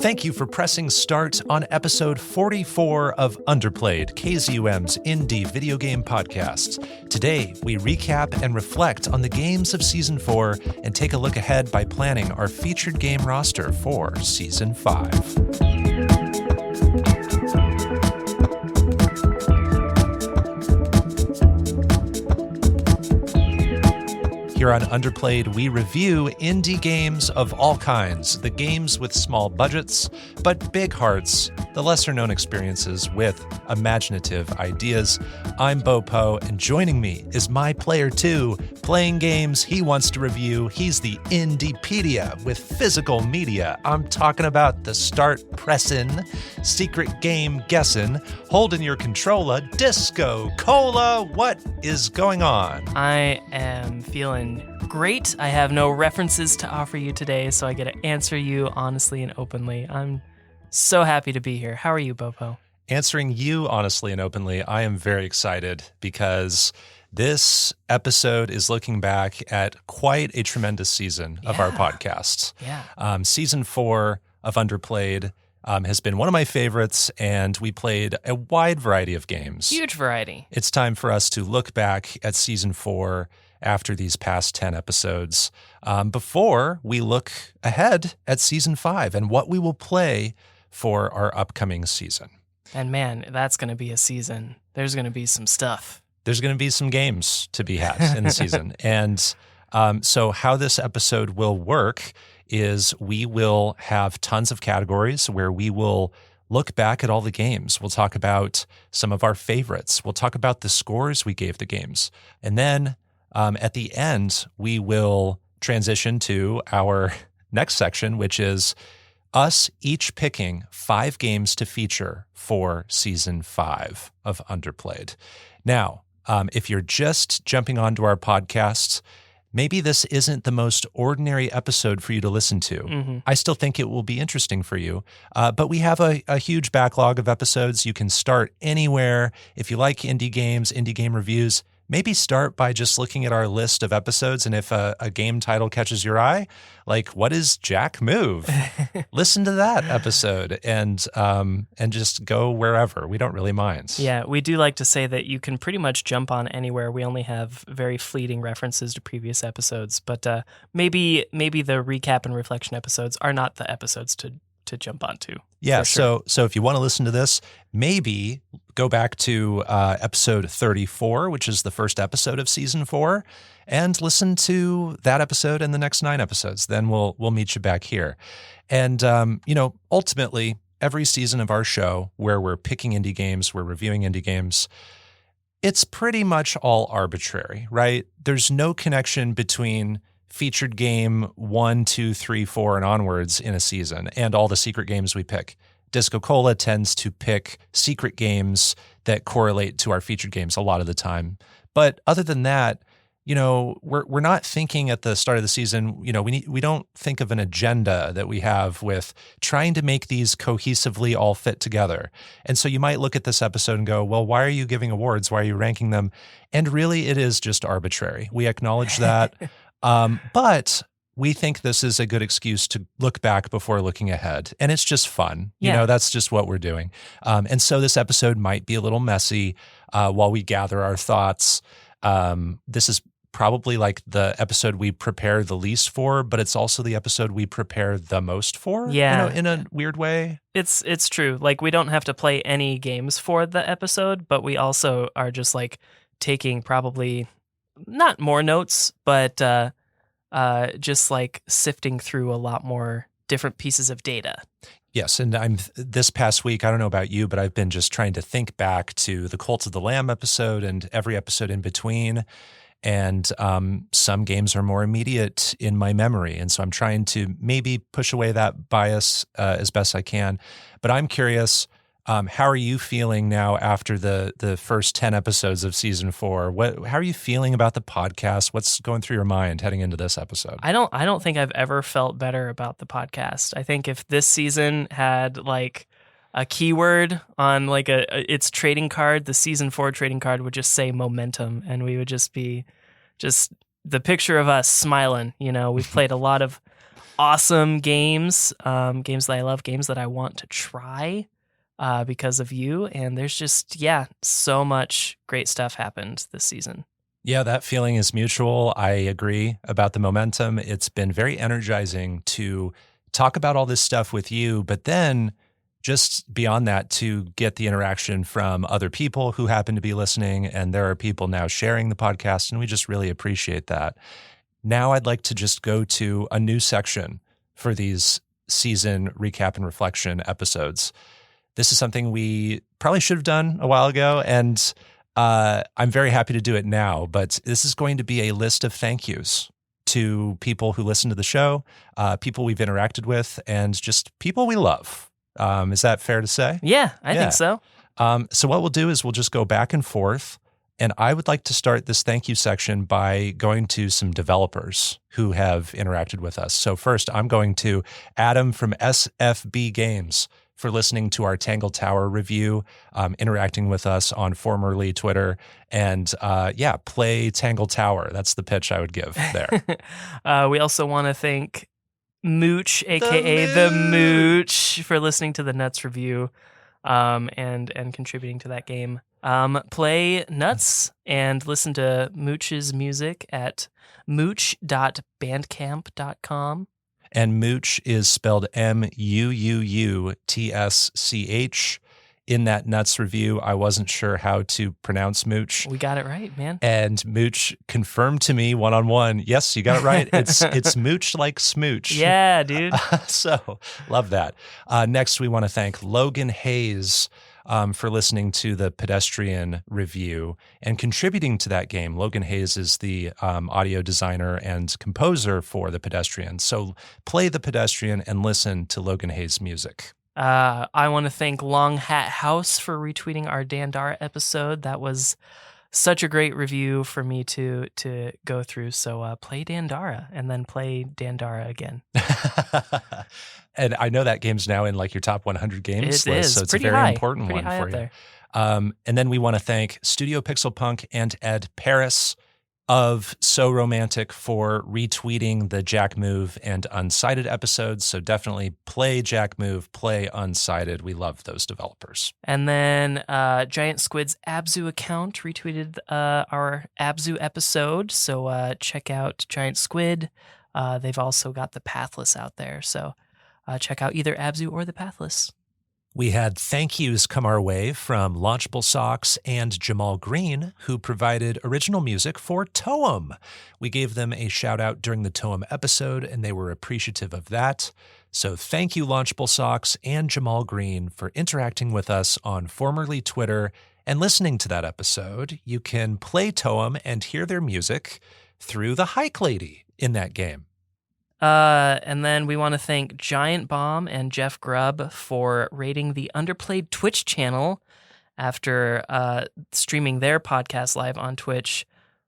Thank you for pressing start on episode 44 of Underplayed, KZUM's indie video game podcast. Today, we recap and reflect on the games of Season 4 and take a look ahead by planning our featured game roster for Season 5. Here on Underplayed, we review indie games of all kinds, the games with small budgets, but big hearts, the lesser-known experiences with imaginative ideas. I'm Bo Po, and joining me is my player two, playing games he wants to review. He's the Indiepedia with physical media. I'm talking about the start pressin', secret game guessin', holding your controller, DiscoCola. What is going on? I am feeling great. I have no references to offer you today, so I get to answer you honestly and openly. I'm so happy to be here. How are you, Bopo? Answering you honestly and openly, I am very excited because this episode is looking back at quite a tremendous season of our podcast. Yeah. Season 4 of Underplayed has been one of my favorites, and we played a wide variety of games. Huge variety. It's time for us to look back at Season 4 after these past 10 episodes, before we look ahead at Season 5 and what we will play for our upcoming season. And man, that's going to be a season. There's going to be some stuff. There's going to be some games to be had in the season. And so how this episode will work is we will have tons of categories where we will look back at all the games. We'll talk about some of our favorites. We'll talk about the scores we gave the games. And then at the end, we will transition to our next section, which is us each picking 5 games to feature for Season 5 of Underplayed. Now, if you're just jumping onto our podcast, maybe this isn't the most ordinary episode for you to listen to. Mm-hmm. I still think it will be interesting for you. But we have a huge backlog of episodes. You can start anywhere. If you like indie games, indie game reviews, maybe start by just looking at our list of episodes, and if a game title catches your eye, like what is Jack Move? Listen to that episode and just go wherever. We don't really mind. Yeah, we do like to say that you can pretty much jump on anywhere. We only have very fleeting references to previous episodes, but maybe the recap and reflection episodes are not the episodes to jump onto. Yeah, sure. So if you want to listen to this, maybe go back to episode 34, which is the first episode of Season 4, and listen to that episode and the next 9 episodes. Then we'll meet you back here. And, ultimately, every season of our show where we're picking indie games, we're reviewing indie games, it's pretty much all arbitrary, right? There's no connection between featured game 1, 2, 3, 4, and onwards in a season, and all the secret games we pick. DiscoCola tends to pick secret games that correlate to our featured games a lot of the time. But other than that, we're not thinking at the start of the season, we don't think of an agenda that we have with trying to make these cohesively all fit together. And so you might look at this episode and go, well, why are you giving awards? Why are you ranking them? And really, it is just arbitrary. We acknowledge that. But we think this is a good excuse to look back before looking ahead. And it's just fun. That's just what we're doing. And so this episode might be a little messy while we gather our thoughts. This is probably like the episode we prepare the least for, but it's also the episode we prepare the most for. Yeah. In a weird way. It's true. Like, we don't have to play any games for the episode, but we also are just like taking probably not more notes, but just like sifting through a lot more different pieces of data. Yes, and this past week, I don't know about you, but I've been just trying to think back to the Cult of the Lamb episode and every episode in between. And some games are more immediate in my memory. And so I'm trying to maybe push away that bias as best I can. But I'm curious, how are you feeling now after the first 10 episodes of Season 4? How are you feeling about the podcast? What's going through your mind heading into this episode? I don't think I've ever felt better about the podcast. I think if this season had like a keyword on like its trading card, the Season 4 trading card would just say momentum, and we would just be the picture of us smiling. We've played a lot of awesome games, games that I love, games that I want to try because of you. And there's just, so much great stuff happened this season. Yeah, that feeling is mutual. I agree about the momentum. It's been very energizing to talk about all this stuff with you, but then just beyond that, to get the interaction from other people who happen to be listening. And there are people now sharing the podcast, and we just really appreciate that. Now I'd like to just go to a new section for these season recap and reflection episodes. This is something we probably should have done a while ago, and I'm very happy to do it now, but this is going to be a list of thank yous to people who listen to the show, people we've interacted with, and just people we love. Is that fair to say? Yeah, I think so. So what we'll do is we'll just go back and forth, and I would like to start this thank you section by going to some developers who have interacted with us. So first, I'm going to Adam from SFB Games for listening to our Tangle Tower review, interacting with us on formerly Twitter, and play Tangle Tower. That's the pitch I would give there. We also want to thank Mooch, aka the Mooch, for listening to the Nuts review, and contributing to that game. Play Nuts and listen to Mooch's music at mooch.bandcamp.com. And Mooch is spelled Muuuutsch. In that Nuts review, I wasn't sure how to pronounce Mooch. We got it right, man. And Mooch confirmed to me one-on-one, yes, you got it right. It's Mooch like smooch. Yeah, dude. So love that. Next, we want to thank Logan Hayes for listening to the Pedestrian review and contributing to that game. Logan Hayes is the audio designer and composer for the Pedestrian. So play the Pedestrian and listen to Logan Hayes' music. I want to thank Long Hat House for retweeting our Dandara episode. That was such a great review for me to go through. So play Dandara and then play Dandara again. And I know that game's now in like your top 100 games list, so it's a very important one for you. And then we want to thank Studio Pixel Punk and Ed Paris of So Romantic for retweeting the Jack Move and Unsighted episodes. So definitely play Jack Move, play Unsighted. We love those developers. And then Giant Squid's Abzu account retweeted our Abzu episode. So check out Giant Squid. They've also got the Pathless out there. So check out either Abzu or the Pathless. We had thank yous come our way from Launchable Socks and Jamal Green, who provided original music for Toem. We gave them a shout out during the Toem episode, and they were appreciative of that. So thank you, Launchable Socks and Jamal Green, for interacting with us on formerly Twitter and listening to that episode. You can play Toem and hear their music through the Hike Lady in that game. And then we want to thank Giant Bomb and Jeff Grubb for rating the Underplayed Twitch channel after streaming their podcast live on Twitch.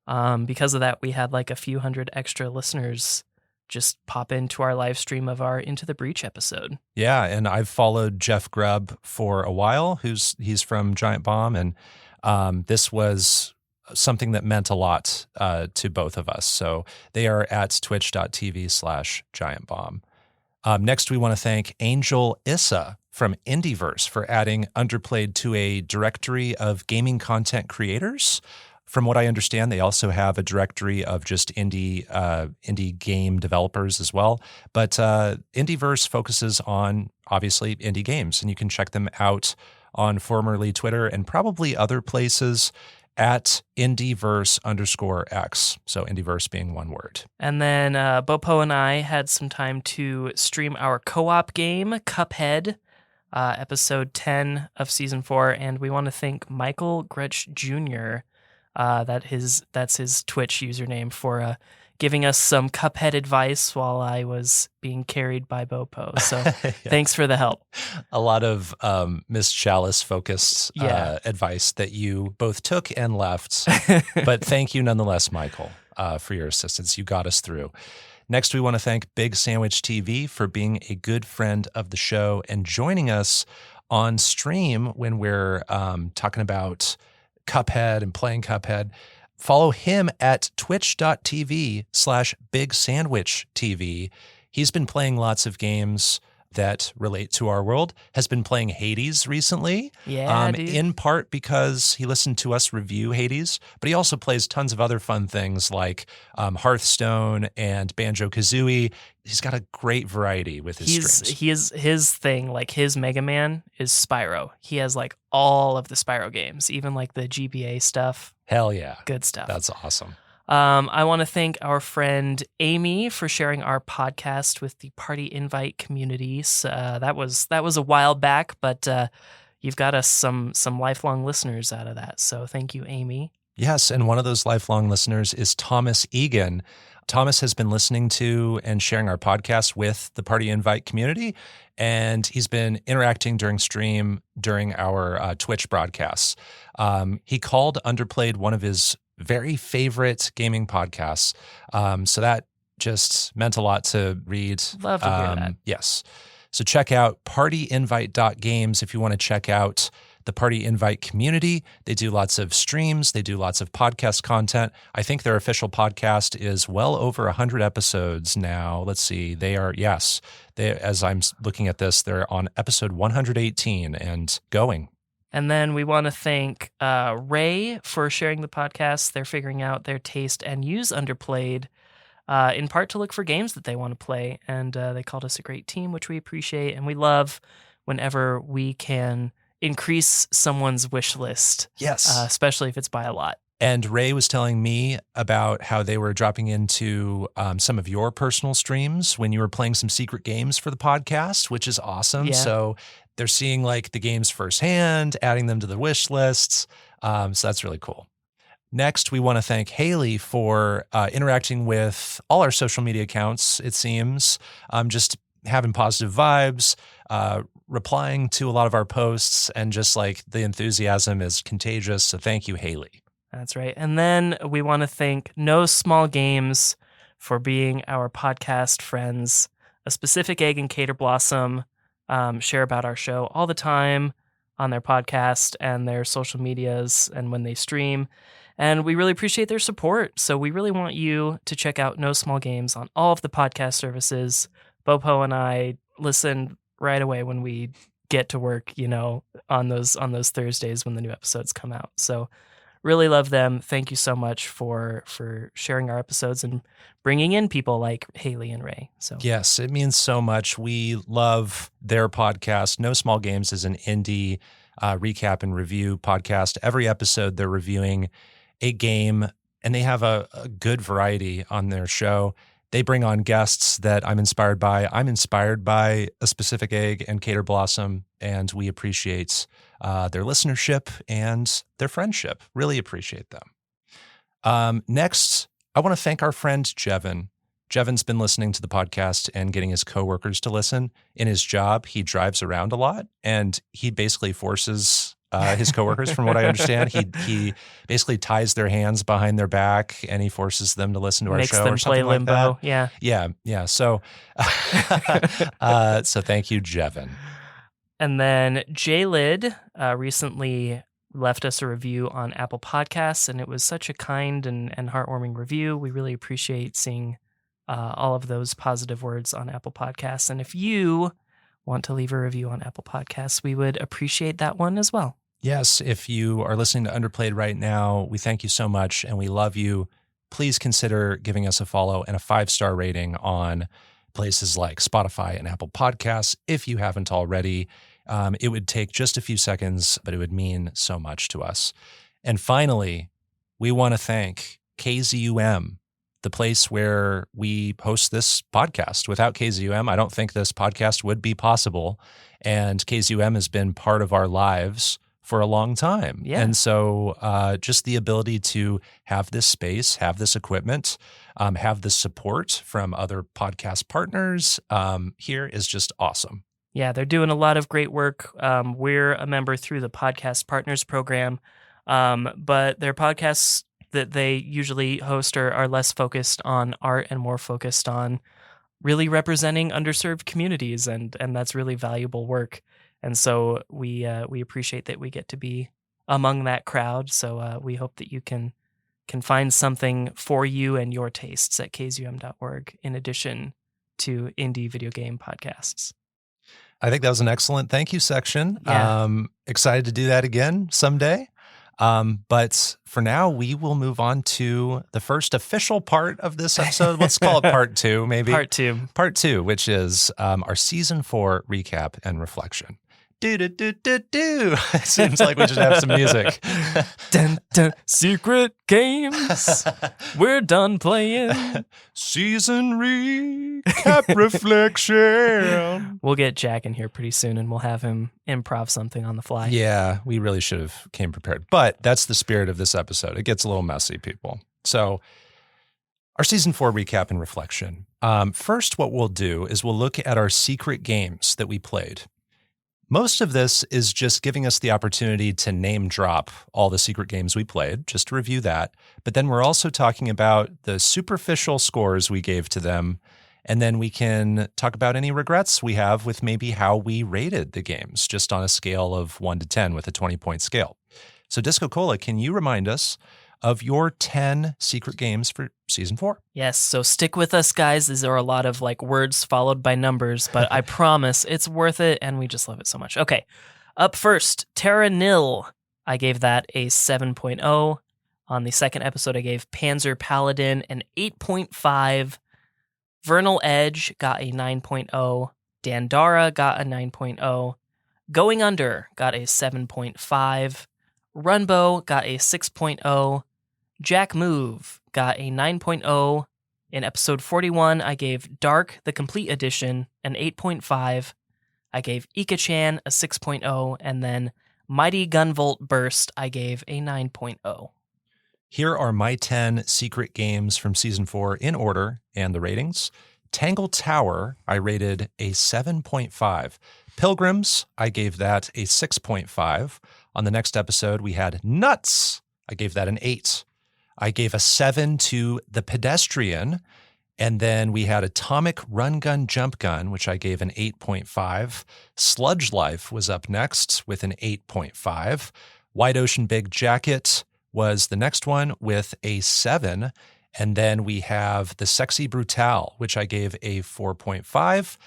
Because of that, we had like a few hundred extra listeners just pop into our live stream of our Into the Breach episode. Yeah, and I've followed Jeff Grubb for a while. He's from Giant Bomb, and this was something that meant a lot to both of us. So they are at twitch.tv/giantbomb. Next, we want to thank Angel Issa from Indieverse for adding Underplayed to a directory of gaming content creators. From what I understand, they also have a directory of just indie game developers as well. But Indieverse focuses on, obviously, indie games, and you can check them out on formerly Twitter and probably other places at Indieverse_X. So Indieverse being one word. And then Bopo and I had some time to stream our co-op game, Cuphead, episode 10 of season 4. And we want to thank Michael Gretsch Jr., that's his Twitch username, for giving us some Cuphead advice while I was being carried by Bopo. So yeah. Thanks for the help. A lot of Miss Chalice-focused advice that you both took and left. But thank you nonetheless, Michael, for your assistance. You got us through. Next, we want to thank Big Sandwich TV for being a good friend of the show and joining us on stream when we're talking about Cuphead and playing Cuphead. Follow him at twitch.tv/BigSandwichTV. He's been playing lots of games that relate to our world, has been playing Hades recently, Yeah, dude. in part because he listened to us review Hades, but he also plays tons of other fun things like Hearthstone and Banjo-Kazooie. He's got a great variety with his streams. His thing, like his Mega Man is Spyro. He has like all of the Spyro games, even like the GBA stuff. Hell yeah. Good stuff. That's awesome. I want to thank our friend Amy for sharing our podcast with the Party Invite communities. That was a while back, but you've got us some lifelong listeners out of that. So thank you, Amy. Yes, and one of those lifelong listeners is Thomas Egan. Thomas has been listening to and sharing our podcast with the Party Invite community, and he's been interacting during stream during our Twitch broadcasts. He called Underplayed one of his very favorite gaming podcasts. So that just meant a lot to read. Love to hear that. Yes. So check out partyinvite.games if you want to check out the Party Invite community. They do lots of streams. They do lots of podcast content. I think their official podcast is well over 100 episodes now. Let's see. As I'm looking at this, they're on episode 118 and going. And then we want to thank Ray for sharing the podcast. They're figuring out their taste and use Underplayed, in part to look for games that they want to play. And they called us a great team, which we appreciate. And we love whenever we can increase someone's wish list. Yes. Especially if it's by a lot. And Ray was telling me about how they were dropping into some of your personal streams when you were playing some secret games for the podcast, which is awesome. Yeah. So they're seeing like the games firsthand, adding them to the wish lists. So that's really cool. Next, we want to thank Haley for interacting with all our social media accounts, it seems, just having positive vibes, replying to a lot of our posts, and just like the enthusiasm is contagious. So thank you, Haley. That's right. And then we want to thank No Small Games for being our podcast friends. A Specific Egg and Cater Blossom share about our show all the time on their podcast and their social medias and when they stream. And we really appreciate their support. So we really want you to check out No Small Games on all of the podcast services. Bopo and I listen right away when we get to work, on those Thursdays when the new episodes come out. So really love them. Thank you so much for sharing our episodes and bringing in people like Haley and Ray. So yes, it means so much. We love their podcast. No Small Games is an indie recap and review podcast. Every episode they're reviewing a game, and they have a good variety on their show. They bring on guests that I'm inspired by. I'm inspired by A Specific Egg and Cater Blossom, and we appreciate their listenership and their friendship. Really appreciate them. Next, I want to thank our friend Jevin. Jevin's been listening to the podcast and getting his coworkers to listen. In his job, he drives around a lot, and he basically forces his coworkers, from what I understand. He basically ties their hands behind their back, and he forces them to listen to our show or something like that. Makes them play Limbo. Yeah. So, so thank you, Jevin. And then J-Lid recently left us a review on Apple Podcasts, and it was such a kind and heartwarming review. We really appreciate seeing all of those positive words on Apple Podcasts. And if you want to leave a review on Apple Podcasts, we would appreciate that one as well. Yes, if you are listening to Underplayed right now, we thank you so much and we love you. Please consider giving us a follow and a 5-star rating on places like Spotify and Apple Podcasts if you haven't already. It would take just a few seconds, but it would mean so much to us. And finally, we want to thank KZUM, the place where we host this podcast. Without KZUM, I don't think this podcast would be possible. And KZUM has been part of our lives for a long time. Yeah. And so just the ability to have this space, have this equipment, have the support from other podcast partners here is just awesome. Yeah, they're doing a lot of great work. We're a member through the Podcast Partners Program, but their podcasts that they usually host are less focused on art and more focused on really representing underserved communities, and that's really valuable work. And so we appreciate that we get to be among that crowd. So we hope that you can can find something for you and your tastes at kzum.org in addition to indie video game podcasts. I think that was an excellent thank you section. Yeah. Excited to do that again someday. But for now, we will move on to the first official part of this episode. Let's call it part 2, maybe. Part 2. Part 2, which is our season 4 recap and reflection. Do. It seems like we should have some music. Dun, dun, secret games. We're done playing. Season recap reflection. We'll get Jack in here pretty soon and we'll have him improv something on the fly. Yeah, we really should have came prepared. But that's the spirit of this episode. It gets a little messy, people. So our season 4 recap and reflection. First, what we'll do is we'll look at our secret games that we played. Most of this is just giving us the opportunity to name drop all the secret games we played, just to review that. But then we're also talking about the superficial scores we gave to them. And then we can talk about any regrets we have with maybe how we rated the games, just on a scale of 1 to 10 with a 20-point scale. So DiscoCola, can you remind us of your 10 secret games for season 4? Yes, so stick with us, guys. These are a lot of words followed by numbers, but I promise it's worth it, and we just love it so much. Okay, up first, Terra Nil. I gave that a 7.0. On the second episode, I gave Panzer Paladin an 8.5. Vernal Edge got a 9.0. Dandara got a 9.0. Going Under got a 7.5. Runbow got a 6.0. Jack Move got a 9.0. In episode 41, I gave Dark, the Complete Edition, an 8.5. I gave Ika-chan a 6.0. And then Mighty Gunvolt Burst, I gave a 9.0. Here are my 10 secret games from season 4 in order and the ratings. Tangle Tower, I rated a 7.5. Pilgrims, I gave that a 6.5. On the next episode, we had Nuts. I gave that an 8. I gave a 7 to The Pedestrian. And then we had Atomic Run Gun Jump Gun, which I gave an 8.5. Sludge Life was up next with an 8.5. Wide Ocean Big Jacket was the next one with a 7. And then we have The Sexy Brutale, which I gave a 4.5.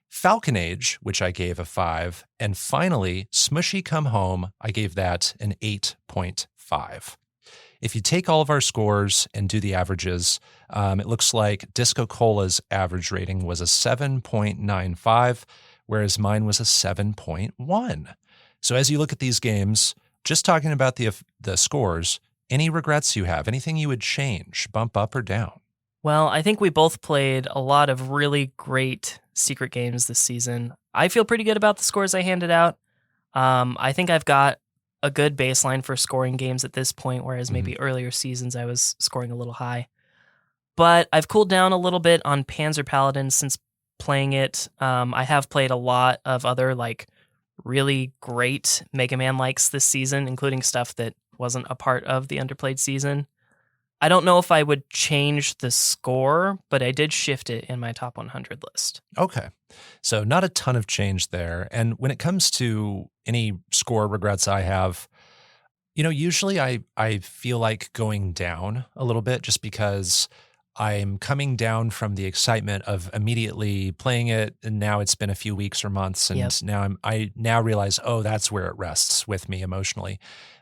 Falcon Age, which I gave a 5. And finally, Smushy Come Home, I gave that an 8.5. If you take all of our scores and do the averages, it looks like DiscoCola's average rating was a 7.95, whereas mine was a 7.1. So as you look at these games, just talking about the scores, any regrets you have, anything you would change, bump up or down? Well, I think we both played a lot of really great secret games this season. I feel pretty good about the scores I handed out. I think I've got a good baseline for scoring games at this point, whereas maybe earlier seasons I was scoring a little high. But I've cooled down a little bit on Panzer Paladin since playing it. I have played a lot of other really great Mega Man likes this season, including stuff that wasn't a part of the Underplayed season. I don't know if I would change the score, but I did shift it in my top 100 list. Okay. So not a ton of change there. And when it comes to any score regrets I have, usually I feel like going down a little bit just because I'm coming down from the excitement of immediately playing it, and now it's been a few weeks or months, and I now realize, that's where it rests with me emotionally.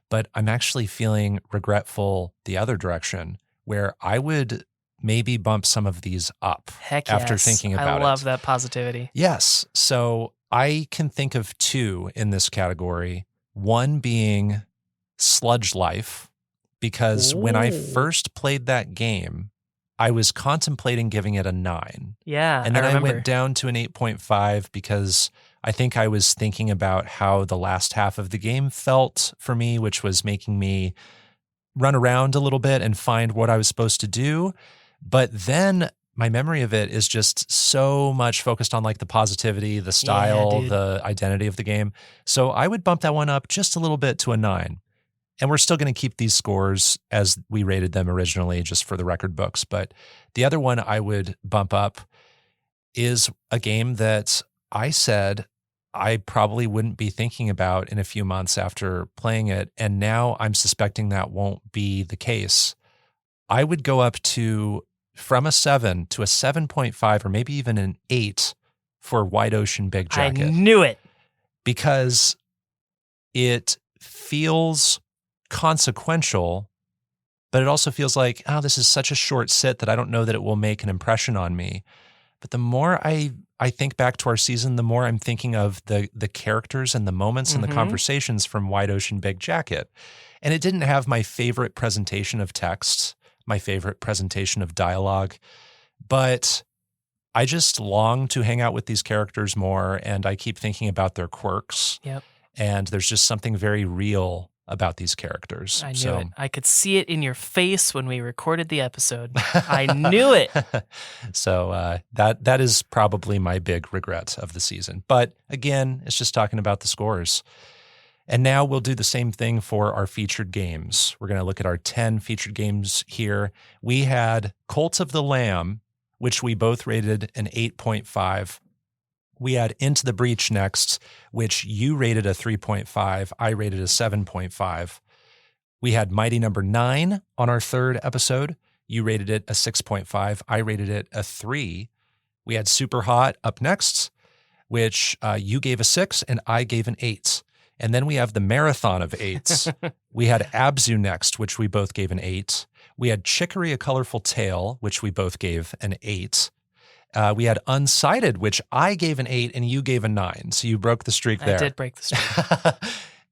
But I'm actually feeling regretful the other direction, where I would maybe bump some of these up after thinking about it. I love that positivity. Yes. So I can think of 2 in this category. One being Sludge Life, because when I first played that game, I was contemplating giving it a 9. Yeah, and then I I went down to an 8.5 because I think I was thinking about how the last half of the game felt for me, which was making me run around a little bit and find what I was supposed to do. But then my memory of it is just so much focused on the positivity, the style, the identity of the game. So I would bump that one up just a little bit to a 9. And we're still going to keep these scores as we rated them originally, just for the record books. But the other one I would bump up is a game that I said I probably wouldn't be thinking about in a few months after playing it. And now I'm suspecting that won't be the case. I would go up to from a 7 to a 7.5 or maybe even an 8 for Wide Ocean Big Jacket. I knew it. Because it feels consequential, but it also feels like, oh, this is such a short sit that I don't know that it will make an impression on me. But the more I think back to our season, the more I'm thinking of the characters and the moments and the conversations from Wide Ocean Big Jacket. And it didn't have my favorite presentation of text, my favorite presentation of dialogue, but I just long to hang out with these characters more, and I keep thinking about their quirks. Yep. And there's just something very real about these characters. I knew it. I could see it in your face when we recorded the episode. I knew it. So that is probably my big regret of the season. But again, it's just talking about the scores. And now we'll do the same thing for our featured games. We're going to look at our 10 featured games here. We had Cult of the Lamb, which we both rated an 8.5. We had Into the Breach next, which you rated a 3.5. I rated a 7.5. We had Mighty Number 9 on our third episode. You rated it a 6.5. I rated it a 3. We had Super Hot up next, which you gave a 6 and I gave an 8. And then we have the marathon of 8s. We had Abzu next, which we both gave an 8. We had Chicory, A Colorful Tale, which we both gave an 8. We had Unsighted, which I gave an 8 and you gave a 9. So you broke the streak there. I did break the streak.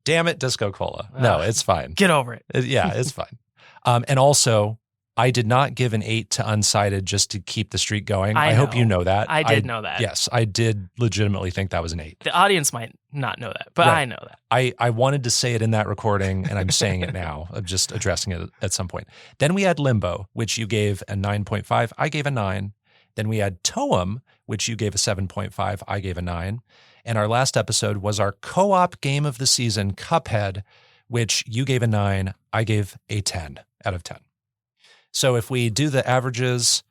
Damn it, DiscoCola. No, it's fine. Get over it. Yeah, it's fine. And also, I did not give an 8 to Unsighted just to keep the streak going. I hope you know that. I did know that. Yes, I did legitimately think that was an 8. The audience might not know that, but I know that. I wanted to say it in that recording, and I'm saying it now. I'm just addressing it at some point. Then we had Limbo, which you gave a 9.5. I gave a 9. Then we had Toem, which you gave a 7.5. I gave a 9. And our last episode was our co-op game of the season, Cuphead, which you gave a 9. I gave a 10 out of 10. So if we do the averages,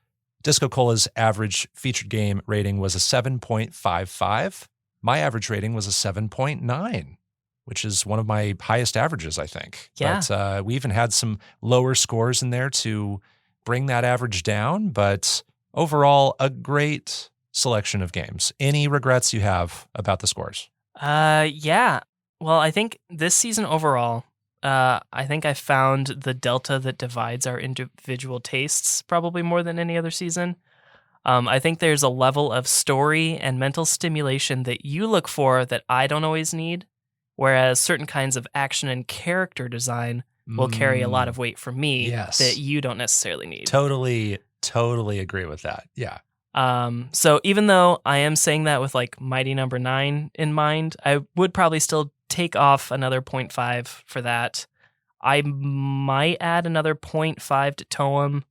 DiscoCola's average featured game rating was a 7.55. My average rating was a 7.9, which is one of my highest averages, I think. Yeah. But we even had some lower scores in there to bring that average down. But overall, a great selection of games. Any regrets you have about the scores? Yeah. Well, I think this season overall, I think I found the delta that divides our individual tastes probably more than any other season. I think there's a level of story and mental stimulation that you look for that I don't always need, whereas certain kinds of action and character design will carry a lot of weight for me that you don't necessarily need. Totally agree with that. Yeah. So even though I am saying that with like Mighty Number 9 in mind, I would probably still take off another 0.5 for that. I might add another 0.5 to Toem.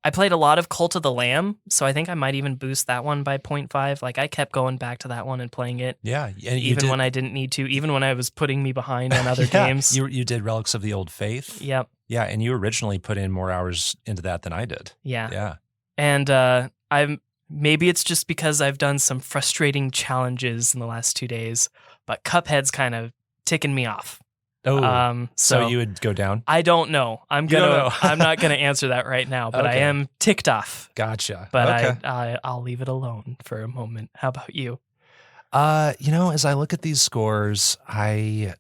I played a lot of Cult of the Lamb, so I think I might even boost that one by 0.5. Like I kept going back to that one and playing it. Yeah. And even when I didn't need to, even when I was putting me behind on other games. You did Relics of the Old Faith. Yep. Yeah, and you originally put in more hours into that than I did. Yeah. Yeah. And maybe it's just because I've done some frustrating challenges in the last 2 days, but Cuphead's kind of ticking me off. Oh, so you would go down? I don't know. I'm not gonna answer that right now, but Okay. I am ticked off. Gotcha. But okay. I'll leave it alone for a moment. How about you? As I look at these scores, I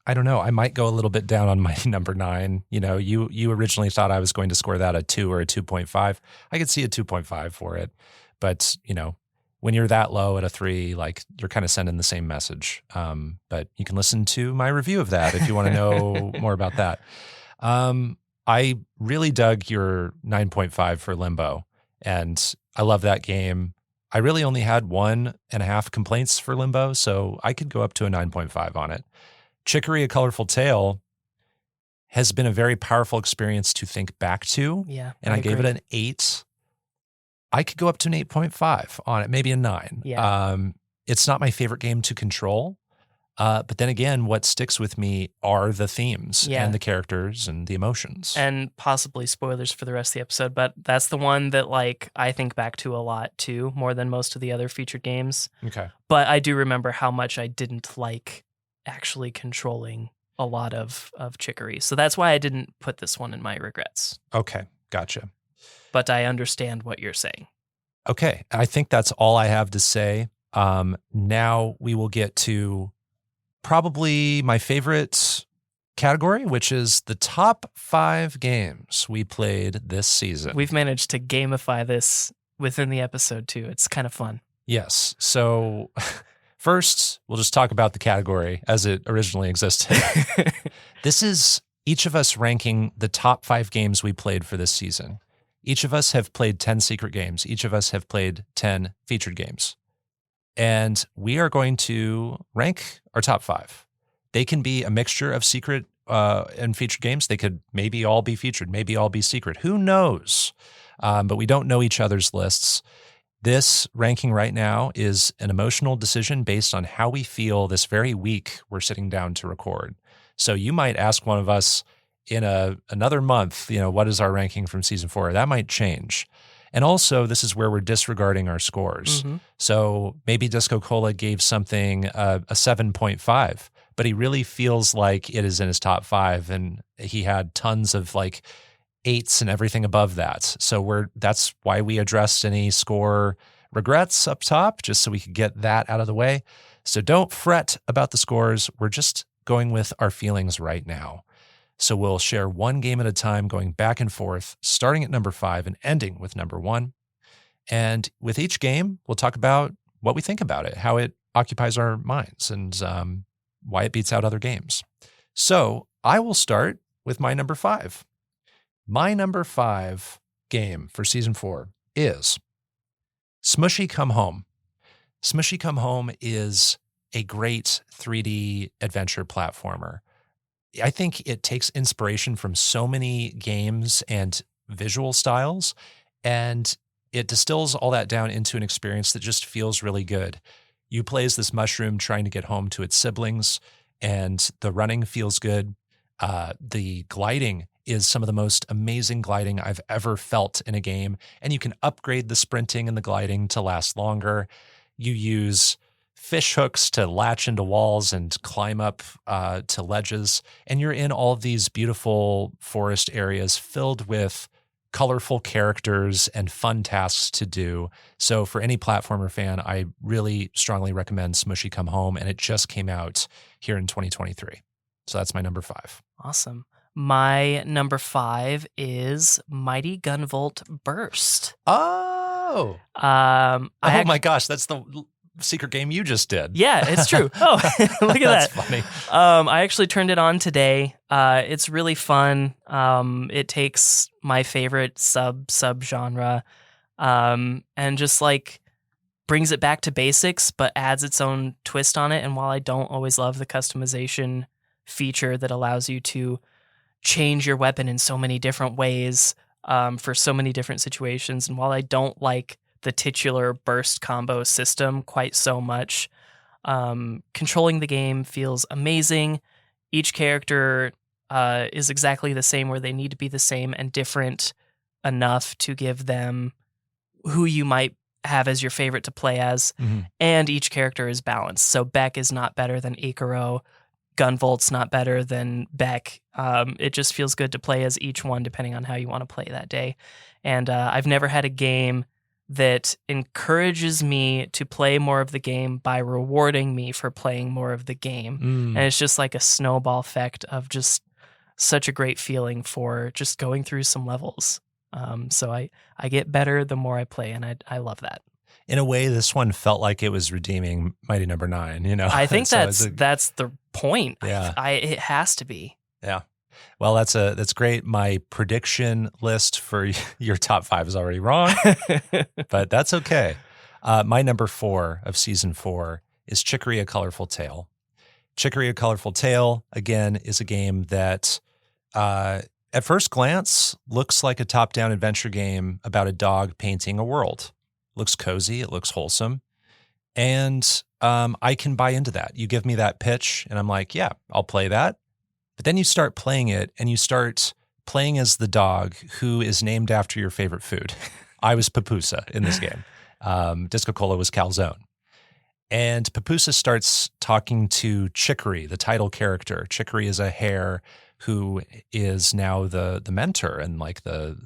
don't know. I might go a little bit down on my number 9. You originally thought I was going to score that a 2 or a 2.5. I could see a 2.5 for it, but when you're that low at a 3, like you're kind of sending the same message. But you can listen to my review of that if you want to know more about that. I really dug your 9.5 for Limbo, and I love that game. I really only had 1.5 complaints for Limbo, so I could go up to a 9.5 on it. Chicory, A Colorful Tale has been a very powerful experience to think back to. Yeah. And I gave it an 8. I could go up to an 8.5 on it, maybe a 9. Yeah. It's not my favorite game to control. But then again, what sticks with me are the themes and the characters and the emotions. And possibly spoilers for the rest of the episode, but that's the one that I think back to a lot too, more than most of the other featured games. Okay. But I do remember how much I didn't like actually controlling a lot of chicory. So that's why I didn't put this one in my regrets. Okay, gotcha. But I understand what you're saying. Okay, I think that's all I have to say. Now we will get to probably my favorite category, which is the top 5 games we played this season. We've managed to gamify this within the episode too. It's kind of fun. Yes. So first, we'll just talk about the category as it originally existed. This is each of us ranking the top 5 games we played for this season. Each of us have played 10 secret games. Each of us have played 10 featured games. And we are going to rank our top 5. They can be a mixture of secret and featured games. They could maybe all be featured, maybe all be secret. Who knows? But we don't know each other's lists. This ranking right now is an emotional decision based on how we feel this very week we're sitting down to record. So you might ask one of us in another month, what is our ranking from season 4? That might change. And also, this is where we're disregarding our scores. Mm-hmm. So maybe DiscoCola gave something a 7.5, but he really feels like it is in his top 5, and he had tons of like 8s and everything above that. So that's why we addressed any score regrets up top, just so we could get that out of the way. So don't fret about the scores. We're just going with our feelings right now. So we'll share one game at a time, going back and forth, starting at number 5 and ending with number 1. And with each game, we'll talk about what we think about it, how it occupies our minds, and why it beats out other games. So I will start with my number 5. My number 5 game for season 4 is Smushy Come Home. Smushy Come Home is a great 3D adventure platformer. I think it takes inspiration from so many games and visual styles, and it distills all that down into an experience that just feels really good. You play as this mushroom trying to get home to its siblings, and the running feels good. The gliding is some of the most amazing gliding I've ever felt in a game, and you can upgrade the sprinting and the gliding to last longer. You use fish hooks to latch into walls and climb up to ledges. And you're in all of these beautiful forest areas filled with colorful characters and fun tasks to do. So for any platformer fan, I really strongly recommend Smushy Come Home. And it just came out here in 2023. So that's my number 5. Awesome. My number 5 is Mighty Gunvolt Burst. Oh, my gosh. That's the secret game you just did. Yeah, it's true. Oh, look at That's that. funny. I actually turned it on today. It's really fun. It takes my favorite sub-genre and just like brings it back to basics, but adds its own twist on it. And while I don't always love the customization feature that allows you to change your weapon in so many different ways for so many different situations, and while I don't like the titular burst combo system quite so much, controlling the game feels amazing. Each character is exactly the same where they need to be the same, and different enough to give them who you might have as your favorite to play as. Mm-hmm. And each character is balanced. So Beck is not better than Ikaro. Gunvolt's not better than Beck. It just feels good to play as each one depending on how you want to play that day. And I've never had a game that encourages me to play more of the game by rewarding me for playing more of the game. And it's just like a snowball effect of just such a great feeling for just going through some levels. So I get better the more I play, and I love that. In a way, this one felt like it was redeeming Mighty Number 9, I think So that's the point. Yeah. It has to be. Yeah. Well, that's great. My prediction list for your top 5 is already wrong, but that's okay. My number 4 of season 4 is Chicory: A Colorful Tale. Chicory: A Colorful Tale, again, is a game that at first glance looks like a top-down adventure game about a dog painting a world. It looks cozy. It looks wholesome. And I can buy into that. You give me that pitch and I'm like, yeah, I'll play that. But then you start playing it, and you start playing as the dog who is named after your favorite food. I was Papusa in this game. DiscoCola was calzone. And Papoose starts talking to Chicory, the title character. Chicory is a hare who is now the mentor and like the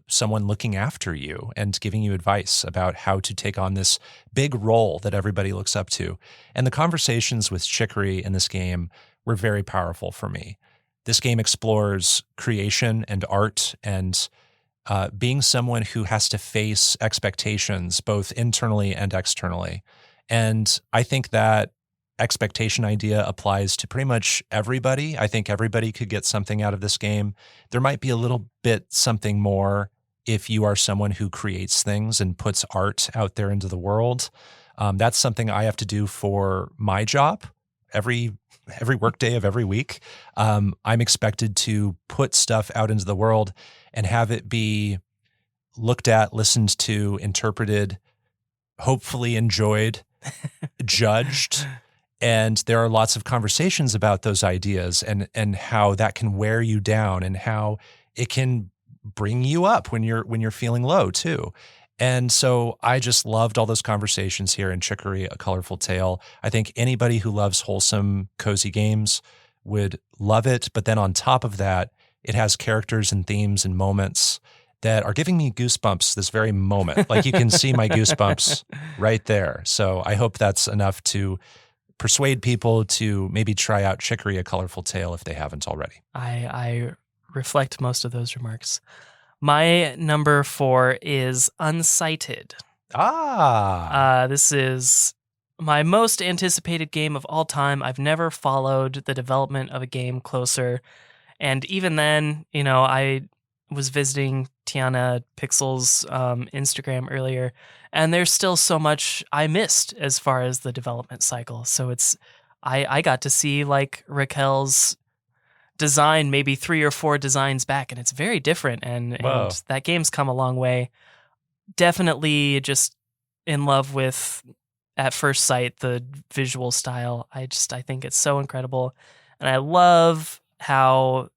someone looking after you and giving you advice about how to take on this big role that everybody looks up to. And the conversations with Chicory in this game were very powerful for me. This game explores creation and art and being someone who has to face expectations both internally and externally. And I think that expectation idea applies to pretty much everybody. I think everybody could get something out of this game. There might be a little bit something more if you are someone who creates things and puts art out there into the world. That's something I have to do for my job every workday of every week. I'm expected to put stuff out into the world and have it be looked at, listened to, interpreted, hopefully enjoyed, judged. And there are lots of conversations about those ideas and how that can wear you down and how it can bring you up when you're feeling low too. And so I just loved all those conversations here in Chicory, A Colorful Tale. I think anybody who loves wholesome, cozy games would love it. But then on top of that, it has characters and themes and moments that are giving me goosebumps this very moment. Like you can see my goosebumps right there. So I hope that's enough to persuade people to maybe try out Chicory, A Colorful Tale if they haven't already. I reflect most of those remarks. My number 4 is Unsighted. This is my most anticipated game of all time. I've never followed the development of a game closer. And even then, I was visiting Tiana Pixel's Instagram earlier, and there's still so much I missed as far as the development cycle. So I got to see like Raquel's design maybe 3 or 4 designs back, and it's very different. And that game's come a long way. Definitely just in love with, at first sight, the visual style. I think it's so incredible. And I love how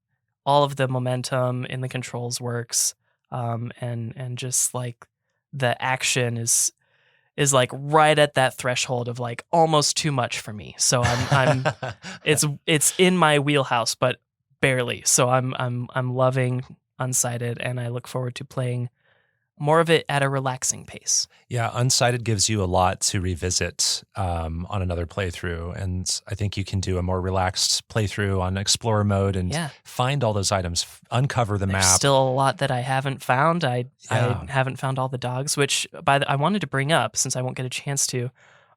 all of the momentum in the controls works. And just like the action is like right at that threshold of like almost too much for me. So I'm it's in my wheelhouse, but barely. So I'm loving Unsighted, and I look forward to playing more of it at a relaxing pace. Yeah, Unsighted gives you a lot to revisit on another playthrough, and I think you can do a more relaxed playthrough on Explorer mode and find all those items, uncover the There's map. Still a lot that I haven't found. I haven't found all the dogs, which I wanted to bring up since I won't get a chance to.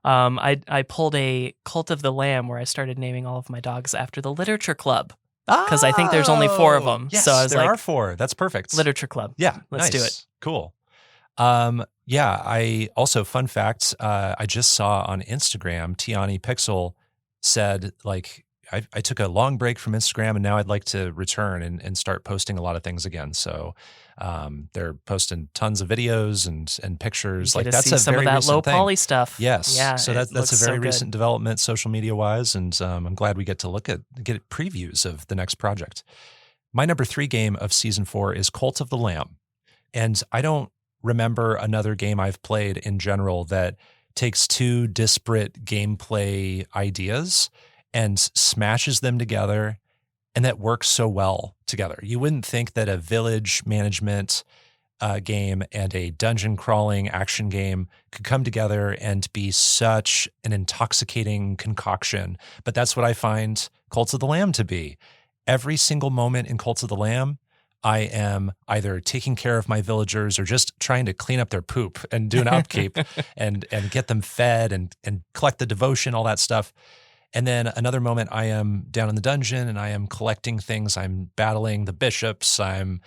I pulled a Cult of the Lamb where I started naming all of my dogs after the Literature Club. Because I think there's only 4 of them. Yes, so I was there are 4. That's perfect. Literature Club. Yeah, let's nice. do it. Cool. I also, fun fact, I just saw on Instagram, Tiani Pixel said, like, I took a long break from Instagram and now I'd like to return and start posting a lot of things again. So they're posting tons of videos and pictures. You like that's see a some very of that recent low thing. poly stuff. Yes. Yeah, So that's a very so recent development social media wise. And I'm glad we get to get previews of the next project. My number 3 game of season 4 is Cult of the Lamb. And I don't remember another game I've played in general that takes 2 disparate gameplay ideas and smashes them together, and that works so well together. You wouldn't think that a village management game and a dungeon crawling action game could come together and be such an intoxicating concoction, but that's what I find Cult of the Lamb to be. Every single moment in Cult of the Lamb, I am either taking care of my villagers or just trying to clean up their poop and do an upkeep and get them fed and collect the devotion, all that stuff. And then another moment I am down in the dungeon and I am collecting things. I'm battling the bishops. I'm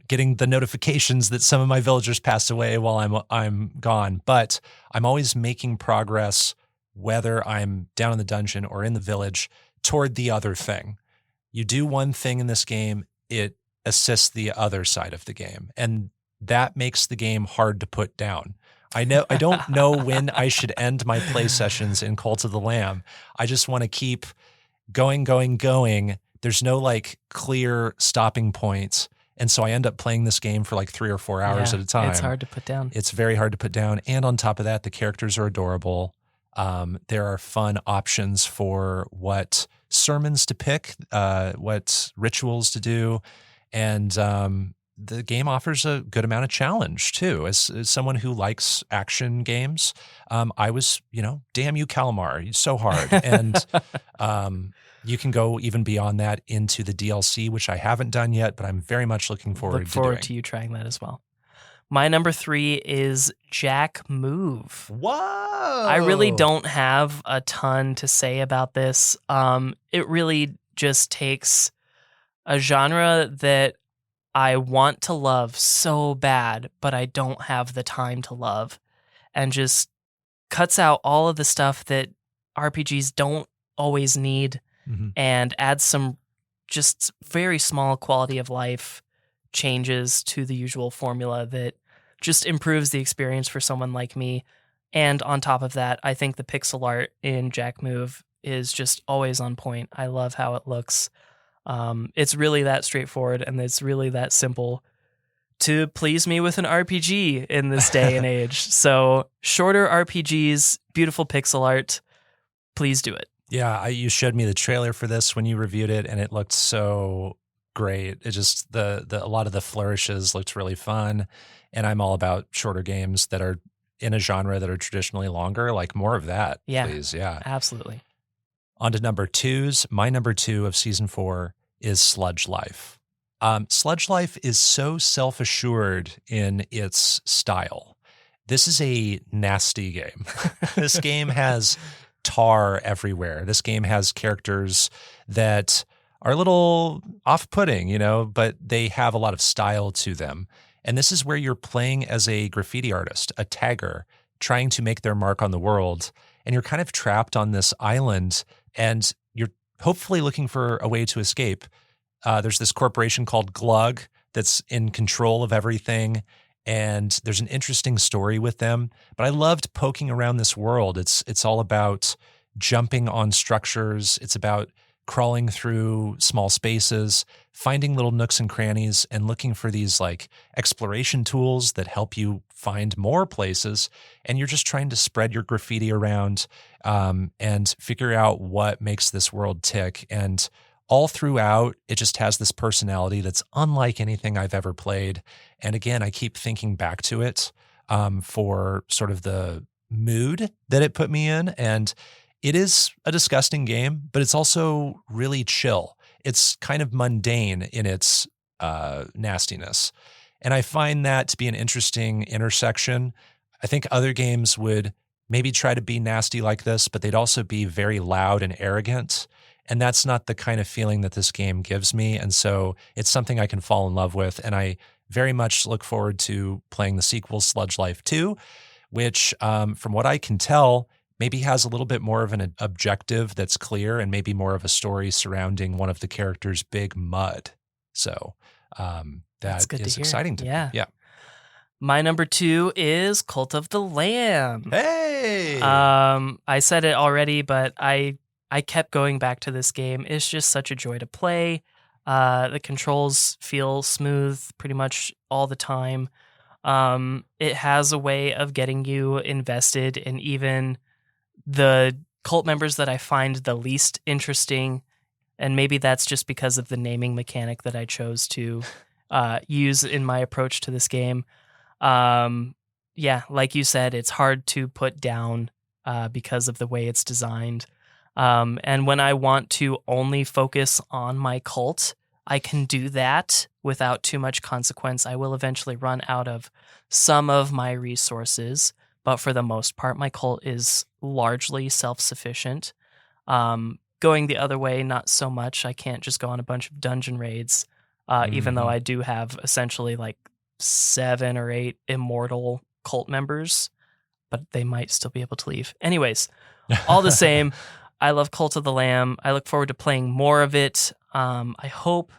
getting the notifications that some of my villagers passed away while I'm gone. But I'm always making progress, whether I'm down in the dungeon or in the village, toward the other thing. You do one thing in this game, it assists the other side of the game. And that makes the game hard to put down. I don't know when I should end my play sessions in Cult of the Lamb. I just want to keep going. There's no like clear stopping points. And so I end up playing this game for like 3 or 4 hours at a time. It's hard to put down. It's very hard to put down. And on top of that, the characters are adorable. There are fun options for what sermons to pick, what rituals to do, and the game offers a good amount of challenge too. As someone who likes action games, I was, damn you, Kalmar, it's so hard, and you can go even beyond that into the DLC, which I haven't done yet, but I'm very much looking forward Look forward to to you trying that as well. My number 3 is Jack Move. Whoa! I really don't have a ton to say about this. It really just takes a genre that I want to love so bad, but I don't have the time to love, and just cuts out all of the stuff that RPGs don't always need and adds some just very small quality of life changes to the usual formula that just improves the experience for someone like me. And on top of that, I think the pixel art in Jack Move is just always on point. I love how it looks. It's really that straightforward, and it's really that simple to please me with an RPG in this day and age. So shorter RPGs, beautiful pixel art, please do it. Yeah, you showed me the trailer for this when you reviewed it, and it looked so great. It just a lot of the flourishes looked really fun, and I'm all about shorter games that are in a genre that are traditionally longer. Like more of that, please. Yeah, absolutely. On to number 2s. My number 2 of season 4 is Sludge Life. Sludge Life is so self-assured in its style. This is a nasty game. This game has tar everywhere. This game has characters that are a little off-putting, but they have a lot of style to them. And this is where you're playing as a graffiti artist, a tagger, trying to make their mark on the world. And you're kind of trapped on this island, and you're hopefully looking for a way to escape. There's this corporation called Glug that's in control of everything, and there's an interesting story with them. But I loved poking around this world. It's all about jumping on structures. It's about crawling through small spaces, finding little nooks and crannies, and looking for these like exploration tools that help you find more places. And you're just trying to spread your graffiti around and figure out what makes this world tick. And all throughout, it just has this personality that's unlike anything I've ever played. And again, I keep thinking back to it for sort of the mood that it put me in. And it is a disgusting game, but it's also really chill. It's kind of mundane in its nastiness. And I find that to be an interesting intersection. I think other games would maybe try to be nasty like this, but they'd also be very loud and arrogant. And that's not the kind of feeling that this game gives me. And so it's something I can fall in love with. And I very much look forward to playing the sequel, Sludge Life 2, which, from what I can tell, maybe has a little bit more of an objective that's clear and maybe more of a story surrounding one of the characters' big mud. So that is exciting to me. Yeah. My number 2 is Cult of the Lamb. Hey! I said it already, but I kept going back to this game. It's just such a joy to play. The controls feel smooth pretty much all the time. It has a way of getting you invested in even the cult members that I find the least interesting. And maybe that's just because of the naming mechanic that I chose to use in my approach to this game. Like you said, it's hard to put down because of the way it's designed. And when I want to only focus on my cult, I can do that without too much consequence. I will eventually run out of some of my resources, but for the most part, my cult is largely self-sufficient. Going the other way, not so much. I can't just go on a bunch of dungeon raids, even though I do have essentially like 7 or 8 immortal cult members, but they might still be able to leave. Anyways, all the same, I love Cult of the Lamb. I look forward to playing more of it. I hope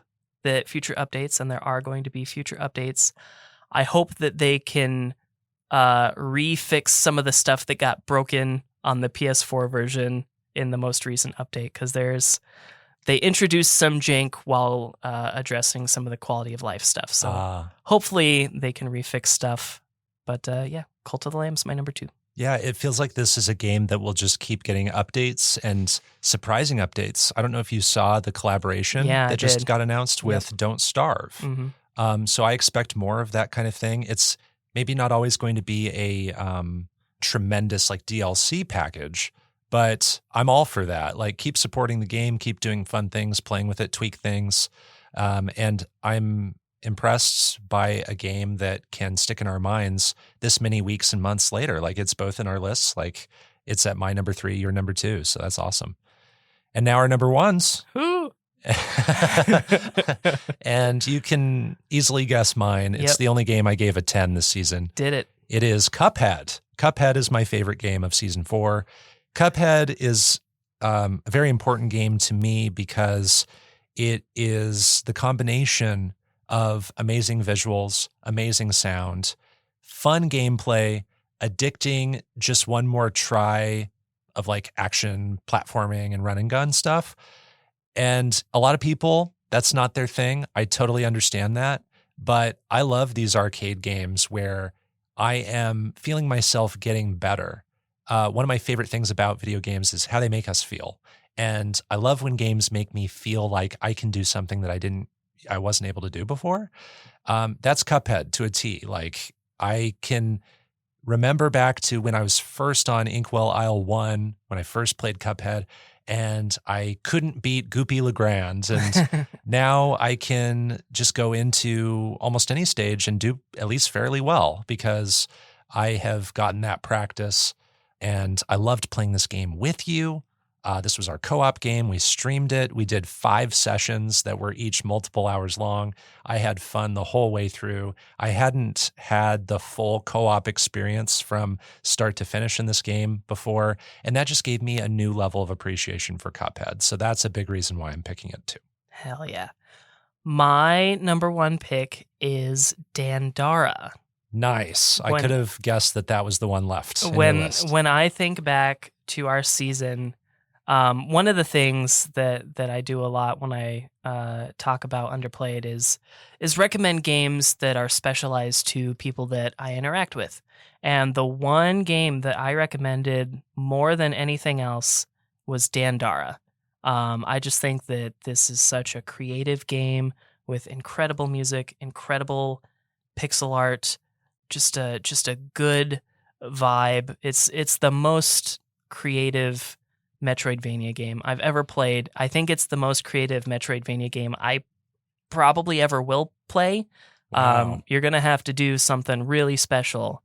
that future updates, and there are going to be future updates, I hope that they can refix some of the stuff that got broken on the PS4 version in the most recent update, because they introduced some jank while addressing some of the quality of life stuff. So hopefully they can refix stuff. But Cult of the Lamb's my number 2. Yeah, it feels like this is a game that will just keep getting updates and surprising updates. I don't know if you saw the collaboration Yeah, I that just did. got announced Yep. with Don't Starve. Hmm. So I expect more of that kind of thing. It's maybe not always going to be a tremendous like DLC package, but I'm all for that. Like keep supporting the game, keep doing fun things, playing with it, tweak things. And I'm impressed by a game that can stick in our minds this many weeks and months later. Like it's both in our lists. Like it's at my number 3, your number 2. So that's awesome. And now our number 1s. Who? And you can easily guess mine. It's Yep. the only game I gave a 10 this season. Did it. It is Cuphead. Cuphead is my favorite game of season 4. Cuphead is a very important game to me because it is the combination of amazing visuals, amazing sound, fun gameplay, addicting, just one more try of like action, platforming, and run and gun stuff. And a lot of people, that's not their thing. I totally understand that. But I love these arcade games where I am feeling myself getting better. One of my favorite things about video games is how they make us feel. And I love when games make me feel like I can do something that I wasn't able to do before. That's Cuphead to a T. Like I can remember back to when I was first on Inkwell Isle 1, when I first played Cuphead, and I couldn't beat Goopy Legrand. And now I can just go into almost any stage and do at least fairly well because I have gotten that practice. And I loved playing this game with you. This was our co-op game. We streamed it. We did 5 sessions that were each multiple hours long. I had fun the whole way through. I hadn't had the full co-op experience from start to finish in this game before, and that just gave me a new level of appreciation for Cuphead. So that's a big reason why I'm picking it too. Hell yeah. My number 1 pick is Dandara. Nice. I could have guessed that was the one left in your list. When I think back to our season, one of the things that I do a lot when I talk about Underplayed is recommend games that are specialized to people that I interact with. And the one game that I recommended more than anything else was Dandara. I just think that this is such a creative game with incredible music, incredible pixel art, just a good vibe. It's the most creative Metroidvania game I've ever played. I think it's the most creative Metroidvania game I probably ever will play. Wow. You're going to have to do something really special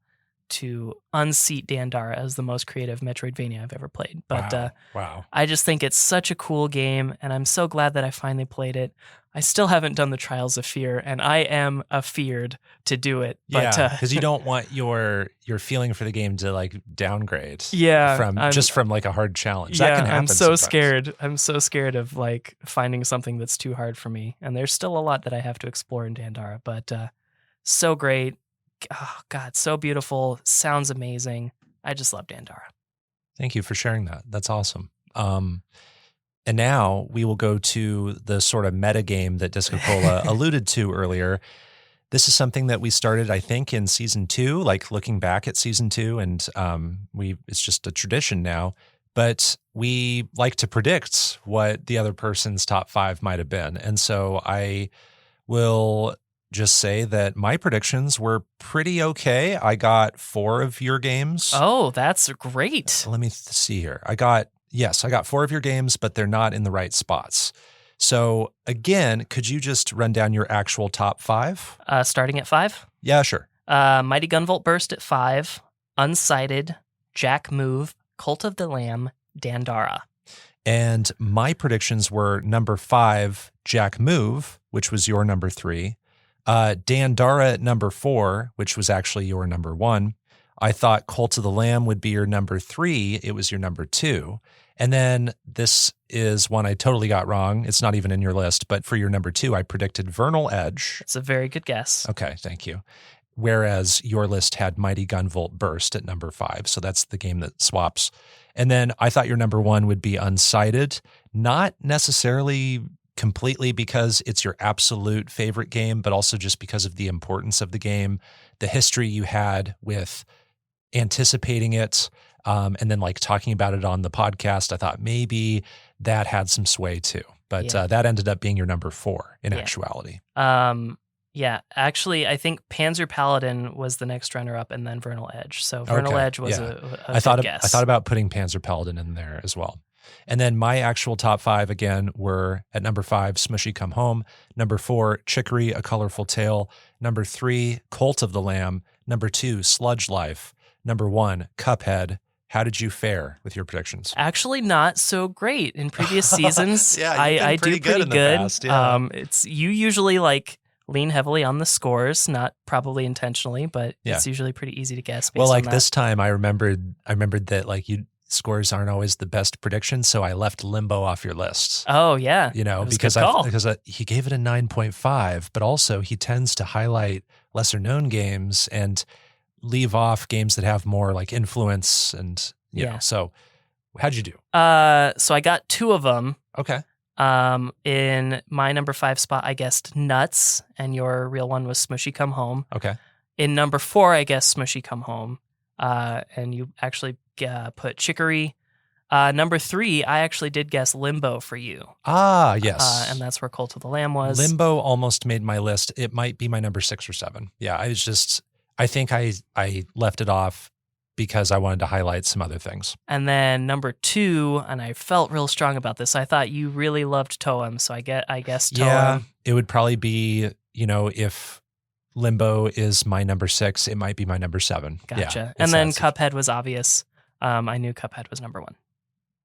to unseat Dandara as the most creative Metroidvania I've ever played. But wow. I just think it's such a cool game, and I'm so glad that I finally played it. I still haven't done the Trials of Fear, and I am afeared to do it. But, yeah, because you don't want your feeling for the game to like downgrade. Yeah, from like a hard challenge. Yeah, that can happen. I'm so sometimes. scared. I'm so scared of like finding something that's too hard for me. And there's still a lot that I have to explore in Dandara, but so great. Oh God, so beautiful. Sounds amazing. I just love Dandara. Thank you for sharing that. That's awesome. And now we will go to the sort of meta game that DiscoCola alluded to earlier. This is something that we started, I think, in season 2, like looking back at season 2, and it's just a tradition now. But we like to predict what the other person's top 5 might have been. And so I will just say that my predictions were pretty okay. I got 4 of your games. Oh, that's great. Let me see here. I got 4 of your games, but they're not in the right spots. So again, could you just run down your actual top 5? Starting at 5? Yeah, sure. Mighty Gunvolt Burst at 5, Unsighted, Jack Move, Cult of the Lamb, Dandara. And my predictions were number 5, Jack Move, which was your number 3. Dandara at number 4, which was actually your number 1. I thought Cult of the Lamb would be your number 3. It was your number 2. And then this is one I totally got wrong. It's not even in your list, but for your number 2, I predicted Vernal Edge. That's a very good guess. Okay, thank you. Whereas your list had Mighty Gunvolt Burst at number 5. So that's the game that swaps. And then I thought your number 1 would be Unsighted. Not necessarily completely because it's your absolute favorite game, but also just because of the importance of the game, the history you had with anticipating it, and then like talking about it on the podcast, I thought maybe that had some sway too. But that ended up being your number 4 in actuality. Yeah, actually, I think Panzer Paladin was the next runner-up, and then Vernal Edge. So Vernal Edge was a good guess. I thought about putting Panzer Paladin in there as well. And then my actual top 5, again, were at number 5, Smushy Come Home. Number 4, Chicory, A Colorful Tale. Number 3, Cult of the Lamb. Number 2, Sludge Life. Number 1, Cuphead. How did you fare with your predictions? Actually, not so great in previous seasons. I do pretty good. Past, yeah. It's you usually like lean heavily on the scores, not probably intentionally, but it's usually pretty easy to guess. Well, like this time, I remembered that like scores aren't always the best predictions, so I left Limbo off your list. Oh yeah, because he gave it a 9.5, but also he tends to highlight lesser known games and leave off games that have more like influence and you know. So how'd you do? So I got 2 of them. Okay. In my number 5 spot, I guessed Nuts, and your real one was Smushy Come Home. Okay. In number 4, I guessed Smushy Come Home. And you actually put Chicory. Number 3, I actually did guess Limbo for you. Ah, yes. And that's where Cult of the Lamb was. Limbo almost made my list. It might be my number 6 or 7. Yeah, I think I left it off because I wanted to highlight some other things. And then number 2, and I felt real strong about this. I thought you really loved Toem, so I guess Toem. Yeah, it would probably be, if Limbo is my number 6, it might be my number 7. Gotcha. Yeah, and then Cuphead was obvious. I knew Cuphead was number 1.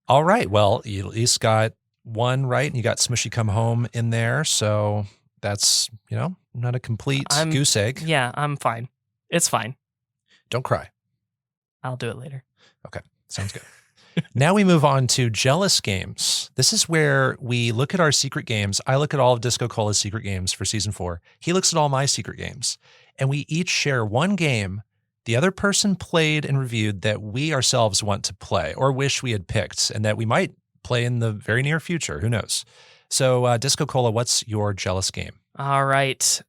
All right. Well, you at least got 1 right, and you got Smushy Come Home in there. So that's, not a complete goose egg. Yeah, I'm fine. It's fine. Don't cry. I'll do it later. Okay. Sounds good. Now we move on to jealous games. This is where we look at our secret games. I look at all of DiscoCola's secret games for season 4. He looks at all my secret games. And we each share one game the other person played and reviewed that we ourselves want to play or wish we had picked and that we might play in the very near future. Who knows? So DiscoCola, what's your jealous game? All right.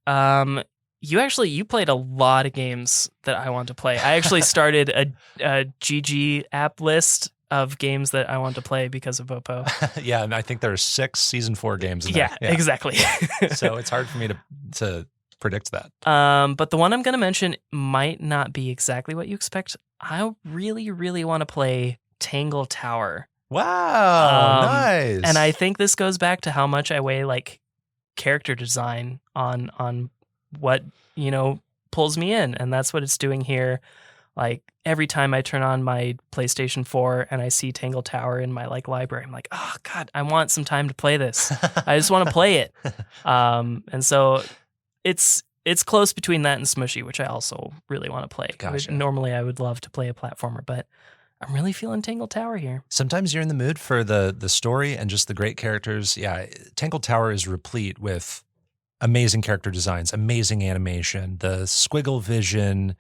You played a lot of games that I want to play. I actually started a GG app list of games that I want to play because of Bopo. Yeah, and I think there are 6 season 4 games in there. Yeah, exactly. So it's hard for me to predict that. But the one I'm going to mention might not be exactly what you expect. I really, really want to play Tangle Tower. Wow, nice. And I think this goes back to how much I weigh like character design on what, pulls me in. And that's what it's doing here. Like every time I turn on my PlayStation 4 and I see Tangle Tower in my like library, I'm like, oh God, I want some time to play this. I just want to play it. And so it's close between that and Smushy, which I also really want to play. Gotcha. Normally I would love to play a platformer, but I'm really feeling Tangle Tower here. Sometimes you're in the mood for the story and just the great characters. Yeah, Tangle Tower is replete with amazing character designs, amazing animation. The squiggle vision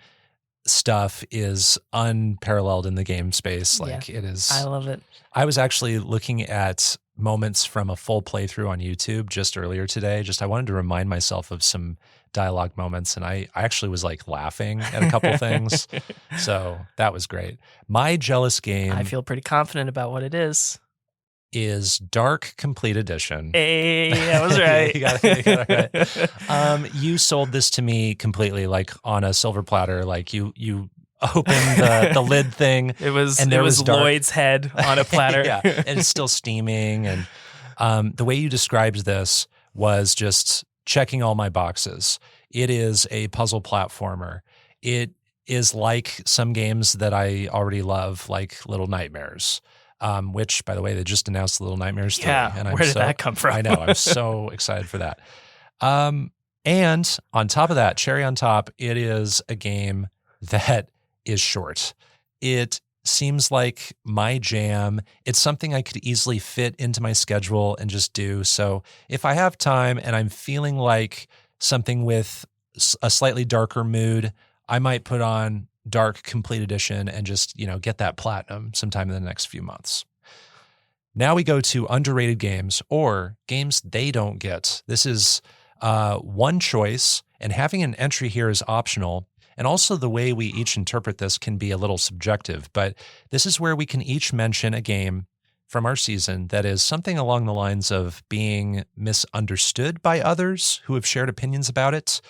stuff is unparalleled in the game space. Like it is. I love it. I was actually looking at moments from a full playthrough on YouTube just earlier today. I wanted to remind myself of some dialogue moments, and I actually was like laughing at a couple things. So that was great. My jealous game, I feel pretty confident about what it is Dark Complete Edition. Hey, I was right. You got it right. You sold this to me completely, like on a silver platter. Like you opened the lid thing. It was Lloyd's head on a platter. Yeah, and it's still steaming. And the way you described this was just checking all my boxes. It is a puzzle platformer. It is like some games that I already love, like Little Nightmares. Which, by the way, they just announced Little Nightmares 3. Yeah, and where did that come from? I know. I'm so excited for that. And on top of that, cherry on top, it is a game that is short. It seems like my jam. It's something I could easily fit into my schedule and just do. So if I have time and I'm feeling like something with a slightly darker mood, I might put on Dark Complete Edition and just, get that platinum sometime in the next few months. Now we go to underrated games or games they don't get. This is one choice, and having an entry here is optional. And also the way we each interpret this can be a little subjective, but this is where we can each mention a game from our season that is something along the lines of being misunderstood by others who have shared opinions about it.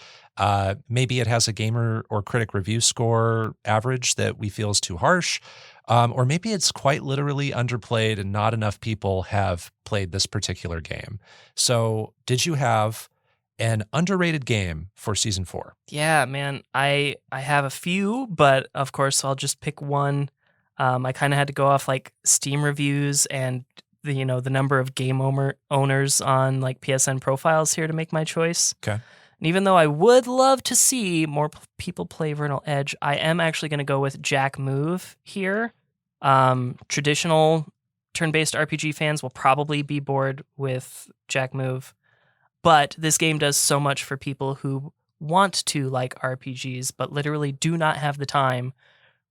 Maybe it has a gamer or critic review score average that we feel is too harsh. Or maybe it's quite literally underplayed and not enough people have played this particular game. So did you have an underrated game for season 4? Yeah, man. I have a few, but of course I'll just pick one. I kind of had to go off like Steam reviews and the number of game owners on like PSN profiles here to make my choice. Okay. And even though I would love to see more people play Vernal Edge, I am actually going to go with Jack Move here. Traditional turn-based RPG fans will probably be bored with Jack Move, but this game does so much for people who want to like RPGs but literally do not have the time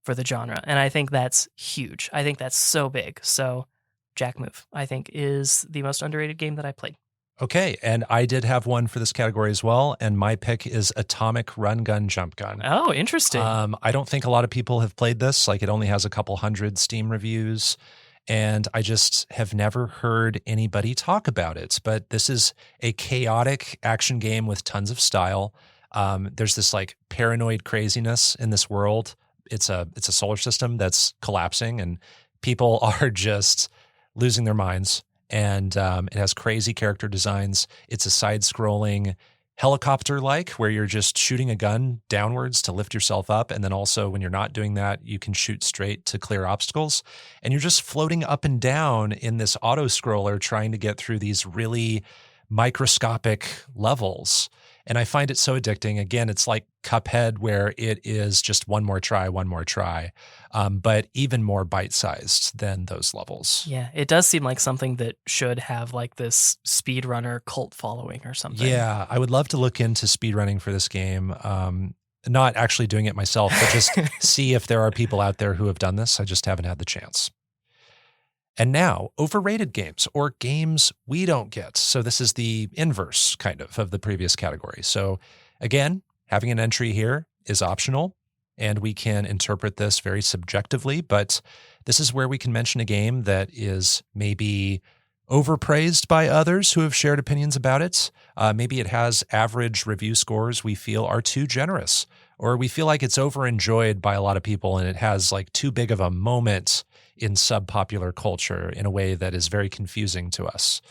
for the genre. And I think that's huge. I think that's so big. So Jack Move, I think, is the most underrated game that I played. Okay, and I did have one for this category as well, and my pick is Atomic Run Gun Jump Gun. Oh, interesting. I don't think a lot of people have played this. Like, it only has a couple hundred Steam reviews, and I just have never heard anybody talk about it. But this is a chaotic action game with tons of style. There's this like paranoid craziness in this world. It's a solar system that's collapsing, and people are just losing their minds. And it has crazy character designs. It's a side-scrolling helicopter-like where you're just shooting a gun downwards to lift yourself up. And then also when you're not doing that, you can shoot straight to clear obstacles. And you're just floating up and down in this auto-scroller trying to get through these really microscopic levels. And I find it so addicting. Again, it's like Cuphead, where it is just one more try, but even more bite-sized than those levels. Yeah, it does seem like something that should have like this speedrunner cult following or something. Yeah, I would love to look into speedrunning for this game. Not actually doing it myself, but just see if there are people out there who have done this. I just haven't had the chance. And now, overrated games or games we don't get. So this is the inverse kind of the previous category. So again, having an entry here is optional, and we can interpret this very subjectively, but this is where we can mention a game that is maybe overpraised by others who have shared opinions about it. Maybe it has average review scores we feel are too generous, or we feel like it's overenjoyed by a lot of people and it has like too big of a moment in subpopular culture in a way that is very confusing to us.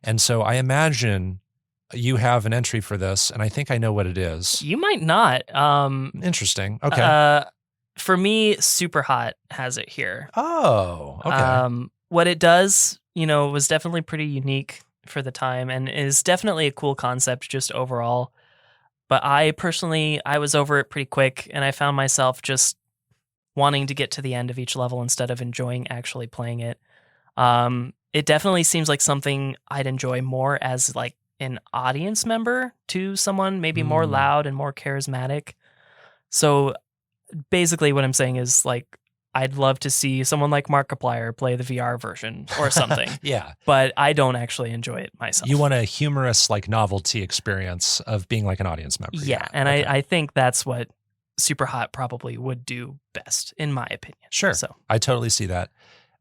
And so I imagine you have an entry for this, and I think I know what it is. You might not. Interesting. Okay. For me, Super Hot has it here. Oh, okay. What it does, was definitely pretty unique for the time and is definitely a cool concept just overall. But I was over it pretty quick, and I found myself just wanting to get to the end of each level instead of enjoying actually playing it. It definitely seems like something I'd enjoy more as like an audience member to someone maybe more loud and more charismatic. So basically what I'm saying is like, I'd love to see someone like Markiplier play the VR version or something. Yeah. But I don't actually enjoy it myself. You want a humorous like novelty experience of being like an audience member. Yeah. And okay. I think that's what Super Hot probably would do best, in my opinion. Sure. So I totally see that.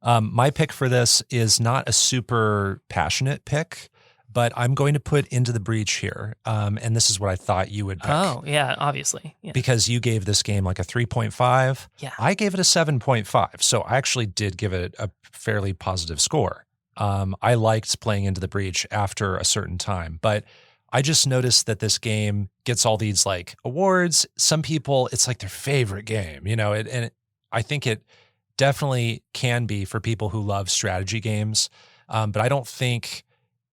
My pick for this is not a super passionate pick, but I'm going to put Into the Breach here. And this is what I thought you would pick. Oh, yeah, obviously. Yeah. Because you gave this game like a 3.5. Yeah. I gave it a 7.5. So I actually did give it a fairly positive score. I liked playing Into the Breach after a certain time, but I just noticed that this game gets all these like awards. Some people, it's like their favorite game, I think it definitely can be for people who love strategy games. But I don't think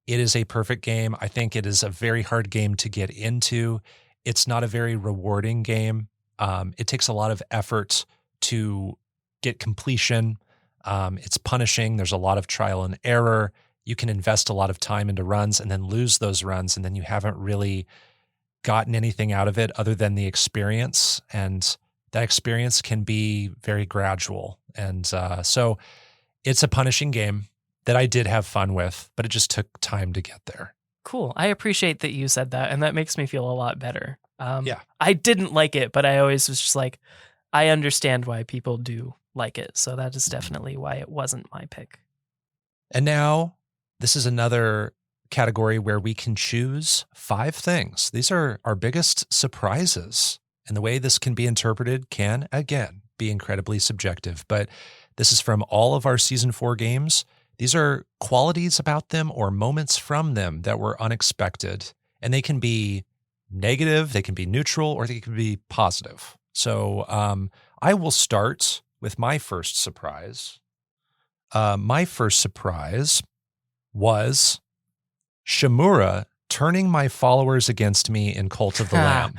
it is a perfect game. I think it is a very hard game to get into. It's not a very rewarding game. It takes a lot of effort to get completion. It's punishing. There's a lot of trial and error. You can invest a lot of time into runs and then lose those runs, and then you haven't really gotten anything out of it other than the experience. And that experience can be very gradual. And so it's a punishing game that I did have fun with, but it just took time to get there. Cool. I appreciate that you said that, and that makes me feel a lot better. Yeah. I didn't like it, but I always was just like, I understand why people do like it. So that is definitely why it wasn't my pick. And now this is another category where we can choose 5 things. These are our biggest surprises. And the way this can be interpreted can, again, be incredibly subjective. But this is from all of our season 4 games. These are qualities about them or moments from them that were unexpected. And they can be negative, they can be neutral, or they can be positive. So I will start with my first surprise. My first surprise was Shimura turning my followers against me in Cult of the Lamb.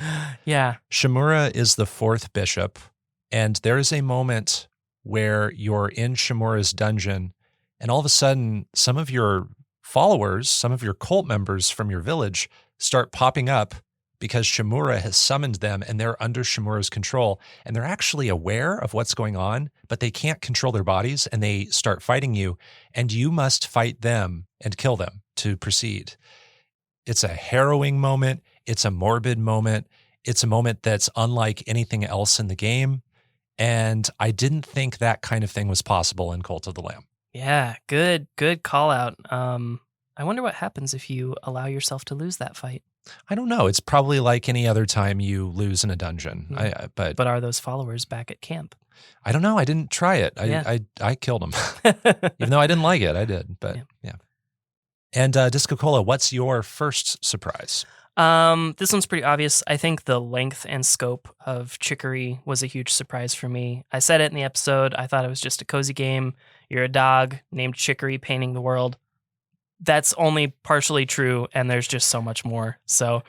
Yeah. Shimura is the 4th bishop, and there is a moment where you're in Shimura's dungeon, and all of a sudden, some of your followers, some of your cult members from your village start popping up because Shimura has summoned them and they're under Shimura's control. And they're actually aware of what's going on, but they can't control their bodies and they start fighting you. And you must fight them and kill them to proceed. It's a harrowing moment. It's a morbid moment. It's a moment that's unlike anything else in the game. And I didn't think that kind of thing was possible in Cult of the Lamb. Yeah. Good call out. I wonder what happens if you allow yourself to lose that fight. I don't know. It's probably like any other time you lose in a dungeon. Yeah. But are those followers back at camp? I don't know. I didn't try it. I killed them. Even though I didn't like it, I did. But yeah. And DiscoCola, what's your first surprise? This one's pretty obvious. I think the length and scope of Chicory was a huge surprise for me. I said it in the episode. I thought it was just a cozy game. You're a dog named Chicory painting the world. That's only partially true, and there's just so much more. So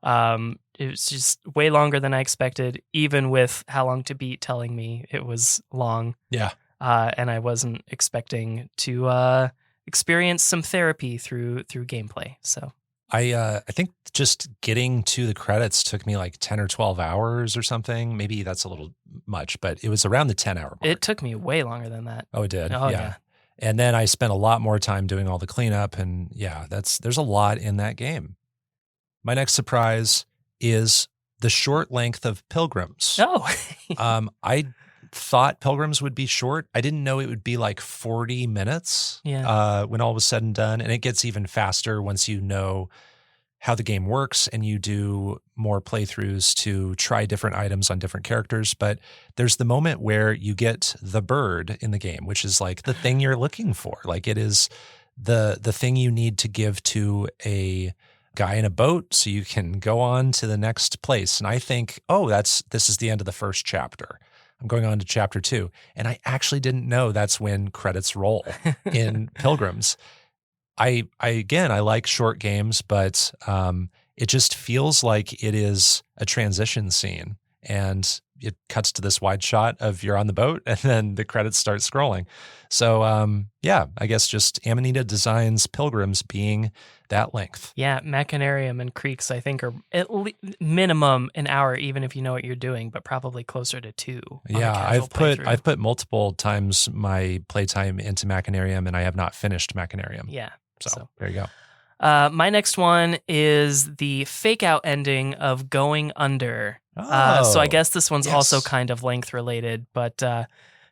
it was just way longer than I expected, even with How Long to Beat telling me it was long. Yeah. And I wasn't expecting to experience some therapy through gameplay. So I think just getting to the credits took me like 10 or 12 hours or something. Maybe that's a little much, but it was around the 10-hour mark. It took me way longer than that. Oh, it did? Oh, yeah. And then I spent a lot more time doing all the cleanup, and there's a lot in that game. My next surprise is the short length of Pilgrims. Oh. I thought Pilgrims would be short. I didn't know it would be like 40 minutes when all was said and done. And it gets even faster once you know how the game works and you do more playthroughs to try different items on different characters. But there's the moment where you get the bird in the game, which is like the thing you're looking for. Like it is the thing you need to give to a guy in a boat so you can go on to the next place. And I think, this is the end of the first chapter. I'm going on to chapter 2. And I actually didn't know that's when credits roll in Pilgrims. I like short games, but it just feels like it is a transition scene. And it cuts to this wide shot of you're on the boat and then the credits start scrolling. So, I guess just Amanita Designs Pilgrims being that length. Yeah, Machinarium and Creeks, I think, are at minimum an hour, even if you know what you're doing, but probably closer to 2. Yeah, I've put multiple times my playtime into Machinarium, and I have not finished Machinarium. Yeah. So there you go. My next one is the fake out ending of Going Under. So I guess this one's also kind of length related, but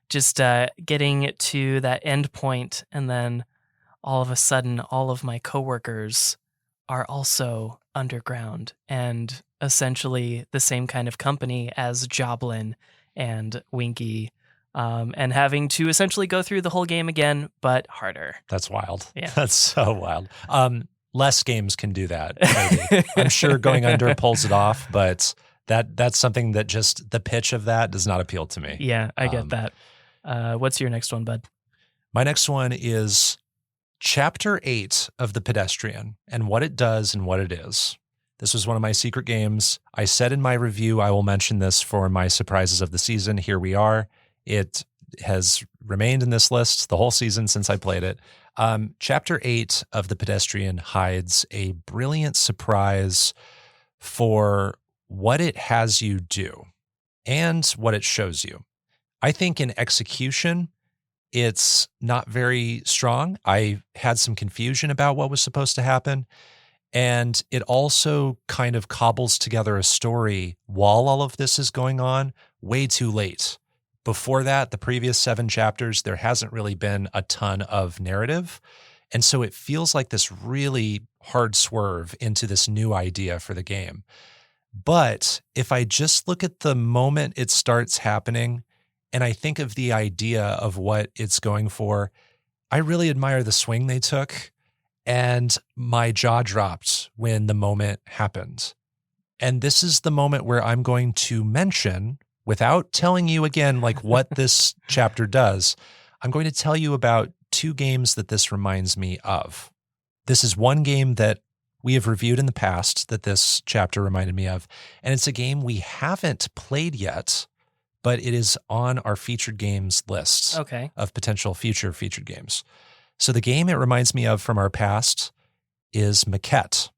just getting to that end point, and then all of a sudden, all of my coworkers are also underground and essentially the same kind of company as Joblin and Winky, and having to essentially go through the whole game again, but harder. That's wild. Yeah. That's so wild. Less games can do that. Maybe. I'm sure Going Under pulls it off, but that's something that just the pitch of that does not appeal to me. Yeah, I get that. What's your next one, bud? My next one is Chapter 8 of The Pedestrian and what it does and what it is. This was one of my secret games. I said in my review, I will mention this for my surprises of the season. Here we are. It has remained in this list the whole season since I played it. Chapter 8 of The Pedestrian hides a brilliant surprise for what it has you do and what it shows you. I think in execution, it's not very strong. I had some confusion about what was supposed to happen. And it also kind of cobbles together a story while all of this is going on way too late. Before that, the previous 7 chapters, there hasn't really been a ton of narrative. And so it feels like this really hard swerve into this new idea for the game. But if I just look at the moment it starts happening and I think of the idea of what it's going for, I really admire the swing they took. And my jaw dropped when the moment happened. And this is the moment where I'm going to mention, without telling you again, like what this chapter does, I'm going to tell you about 2 games that this reminds me of. This is one game that we have reviewed in the past that this chapter reminded me of. And it's a game we haven't played yet, but it is on our featured games list of potential future featured games. So the game it reminds me of from our past is Maquette.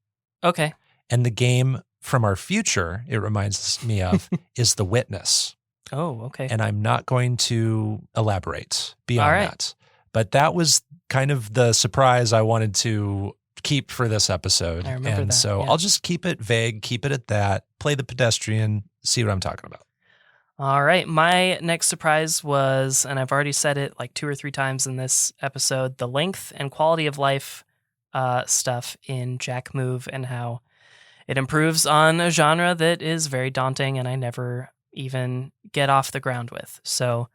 Okay. And the game from our future it reminds me of is The Witness. Oh, okay. And I'm not going to elaborate beyond that. But that was kind of the surprise I wanted to keep for this episode. I remember that. So I'll just keep it vague, keep it at that, play the pedestrian, see what I'm talking about. All right. My next surprise was, and I've already said it like 2 or 3 times in this episode, the length and quality of life stuff in Jack Move and how it improves on a genre that is very daunting and I never even get off the ground with. So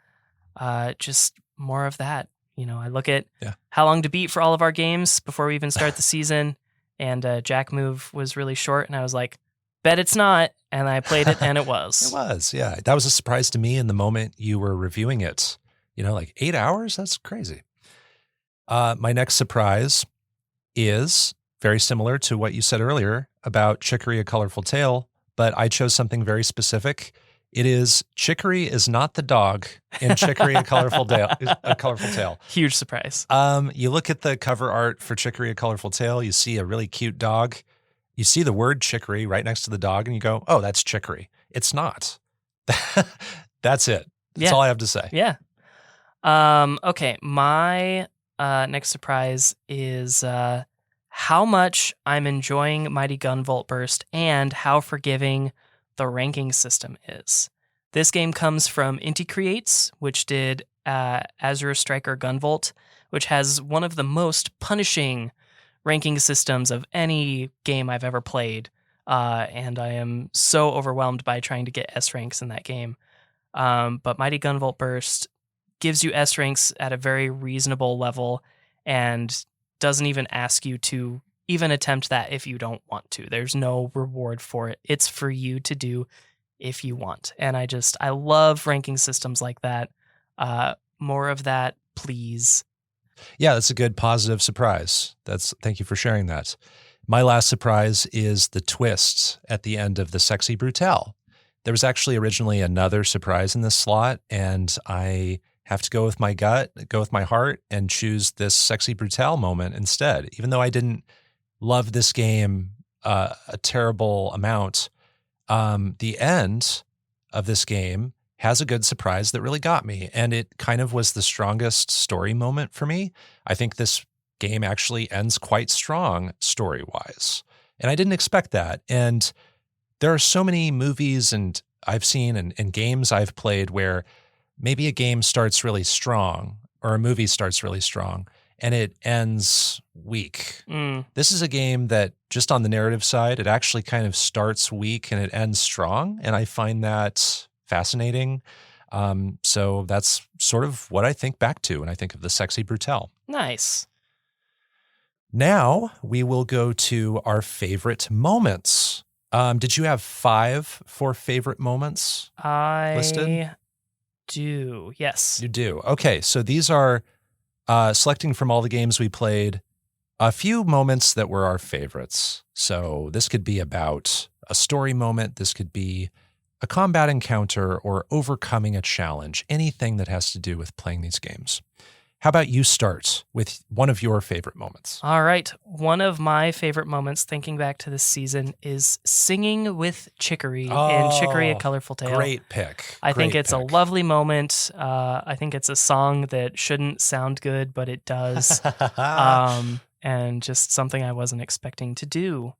just more of that. You know, I look at how long to beat for all of our games before we even start the season, and Jack Move was really short, and I was like, bet it's not. And I played it, and it was. It was, yeah. That was a surprise to me in the moment you were reviewing it. You know, like 8 hours? That's crazy. My next surprise is very similar to what you said earlier about Chicory, A Colorful Tale, but I chose something very specific. It is Chicory is not the dog in Chicory, A Colorful Tale. Huge surprise. You look at the cover art for Chicory, A Colorful Tale, you see a really cute dog. You see the word chicory right next to the dog and you go, oh, that's chicory. It's not. That's it. That's all I have to say. Yeah. Okay. My next surprise is how much I'm enjoying Mighty Gunvolt Burst and how forgiving the ranking system is. This game comes from Inti Creates, which did Azure Striker Gunvolt, which has one of the most punishing ranking systems of any game I've ever played, and I am so overwhelmed by trying to get S ranks in that game. But Mighty Gunvolt Burst gives you S ranks at a very reasonable level and doesn't even ask you to even attempt that if you don't want to. There's no reward for it. It's for you to do if you want. And I love ranking systems like that. More of that, please. Yeah, that's a good positive surprise. Thank you for sharing that. My last surprise is the twist at the end of the Sexy Brutale. There was actually originally another surprise in this slot, and I have to go with my gut, go with my heart, and choose this Sexy Brutale moment instead. Even though I didn't love this game a terrible amount, the end of this game has a good surprise that really got me. And it kind of was the strongest story moment for me. I think this game actually ends quite strong story-wise. And I didn't expect that. And there are so many movies and I've seen and games I've played where maybe a game starts really strong or a movie starts really strong and it ends weak. This is a game that just on the narrative side, it actually kind of starts weak and it ends strong. And I find that fascinating. So that's sort of what I think back to when I think of the Sexy Brutale. Nice. Now we will go to our favorite moments. Did you have 5 for favorite moments listed? I do, yes. You do. Okay, so these are selecting from all the games we played, a few moments that were our favorites. So this could be about a story moment. This could be a combat encounter or overcoming a challenge, anything that has to do with playing these games. How about you start with one of your favorite moments? All right. One of my favorite moments, thinking back to this season, is singing with Chicory in Chicory, A Colorful Tale. Great pick. I think it's a lovely moment. I think it's a song that shouldn't sound good, but it does. and just something I wasn't expecting to do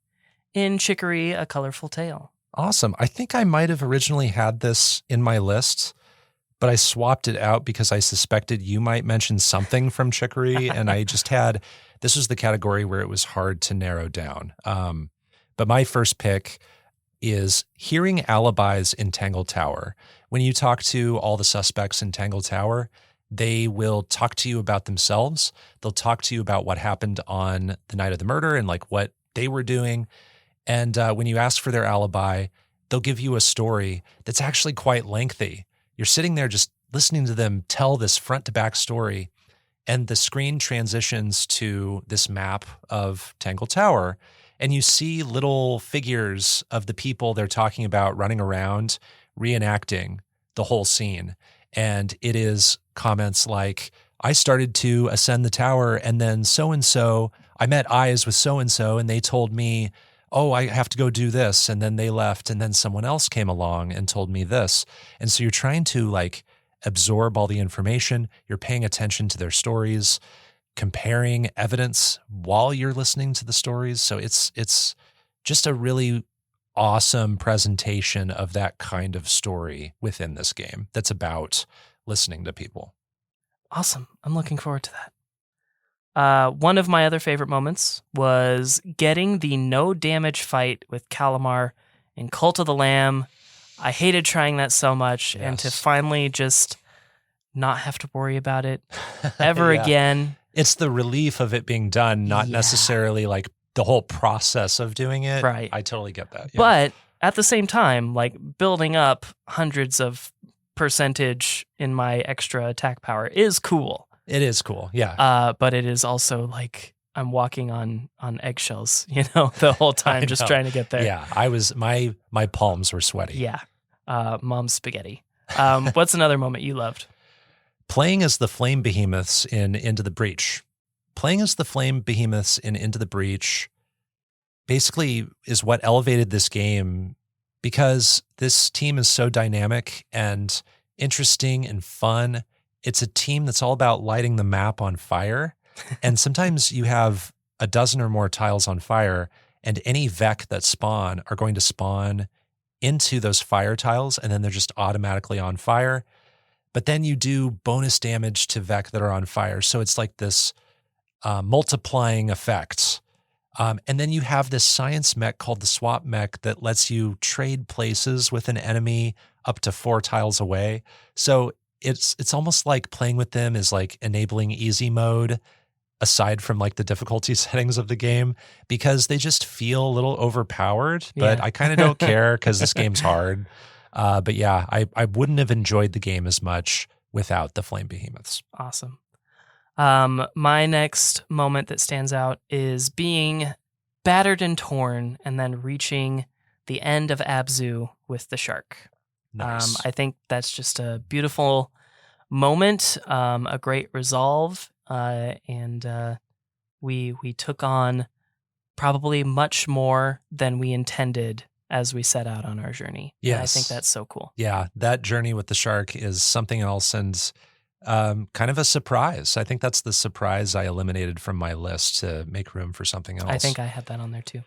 in Chicory, A Colorful Tale. Awesome. I think I might have originally had this in my list, but I swapped it out because I suspected you might mention something from Chicory, and I just this was the category where it was hard to narrow down. But my first pick is hearing alibis in Tangle Tower. When you talk to all the suspects in Tangle Tower, they will talk to you about themselves. They'll talk to you about what happened on the night of the murder and like what they were doing. And when you ask for their alibi, they'll give you a story that's actually quite lengthy. You're sitting there just listening to them tell this front to back story, and the screen transitions to this map of Tangle Tower, and you see little figures of the people they're talking about running around, reenacting the whole scene. And it is comments like, I started to ascend the tower, and then so-and-so, I met eyes with so-and-so, and they told me, oh, I have to go do this. And then they left, and then someone else came along and told me this. And so you're trying to like absorb all the information. You're paying attention to their stories, comparing evidence while you're listening to the stories. So it's just a really awesome presentation of that kind of story within this game that's about listening to people. Awesome. I'm looking forward to that. One of my other favorite moments was getting the no damage fight with Calamar in Cult of the Lamb. I hated trying that so much, and to finally just not have to worry about it ever again. It's the relief of it being done, not necessarily like the whole process of doing it. Right. I totally get that. Yeah. But at the same time, like building up hundreds of percentage in my extra attack power is cool. It is cool. Yeah. But it is also like I'm walking on eggshells, the whole time just trying to get there. Yeah. I was my palms were sweaty. Yeah. Mom's spaghetti. What's another moment you loved? Playing as the flame behemoths in Into the Breach. Playing as the flame behemoths in Into the Breach basically is what elevated this game, because this team is so dynamic and interesting and fun. It's a team that's all about lighting the map on fire. And sometimes you have a dozen or more tiles on fire, and any Vec that spawn are going to spawn into those fire tiles, and then they're just automatically on fire. But then you do bonus damage to Vec that are on fire. So it's like this multiplying effect. And then you have this science mech called the swap mech that lets you trade places with an enemy up to 4 tiles away. So it's almost like playing with them is like enabling easy mode, aside from like the difficulty settings of the game, because they just feel a little overpowered. But I kind of don't care because this game's hard. But yeah, I wouldn't have enjoyed the game as much without the flame behemoths. Awesome. My next moment that stands out is being battered and torn and then reaching the end of Abzu with the shark. Nice. I think that's just a beautiful moment, a great resolve, and we took on probably much more than we intended as we set out on our journey. Yes. And I think that's so cool. Yeah, that journey with the shark is something else, and kind of a surprise. I think that's the surprise I eliminated from my list to make room for something else. I think I had that on there too.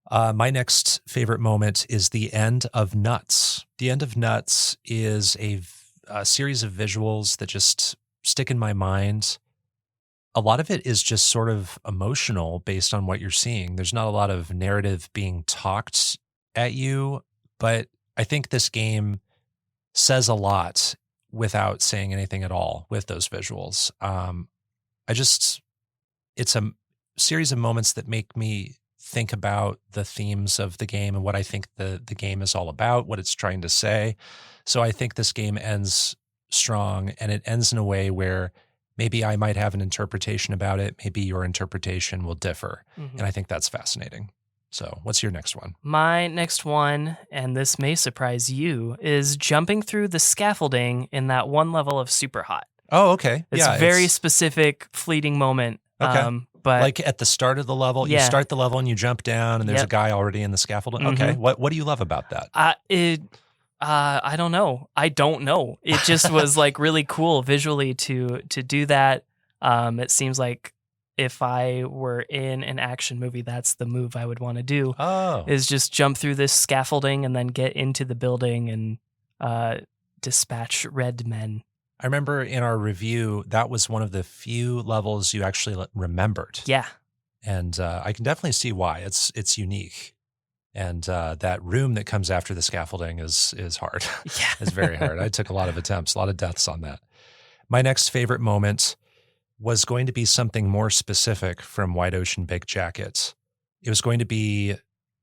My next favorite moment is the end of Nuts. The end of Nuts is a series of visuals that just stick in my mind. A lot of it is just sort of emotional based on what you're seeing. There's not a lot of narrative being talked at you, but I think this game says a lot without saying anything at all with those visuals. It's a series of moments that make me think about the themes of the game and what I think the game is all about, what it's trying to say. So I think this game ends strong, and it ends in a way where maybe I might have an interpretation about it. Maybe your interpretation will differ. Mm-hmm. And I think that's fascinating. So what's your next one? My next one, and this may surprise you, is jumping through the scaffolding in that one level of Super Hot. Oh, okay. It's a very specific, fleeting moment. Okay. But like at the start of the level, you start the level and you jump down and there's a guy already in the scaffolding. Mm-hmm. Okay. What do you love about that? I don't know. It just was like really cool visually to do that. It seems like if I were in an action movie, that's the move I would want to do, Oh, is just jump through this scaffolding and then get into the building and dispatch red men. I remember in our review, that was one of the few levels you actually remembered. Yeah. And I can definitely see why. It's unique. And that room that comes after the scaffolding is hard. Yeah. It's very hard. I took a lot of attempts, a lot of deaths on that. My next favorite moment was going to be something more specific from White Ocean Big Jacket. It was going to be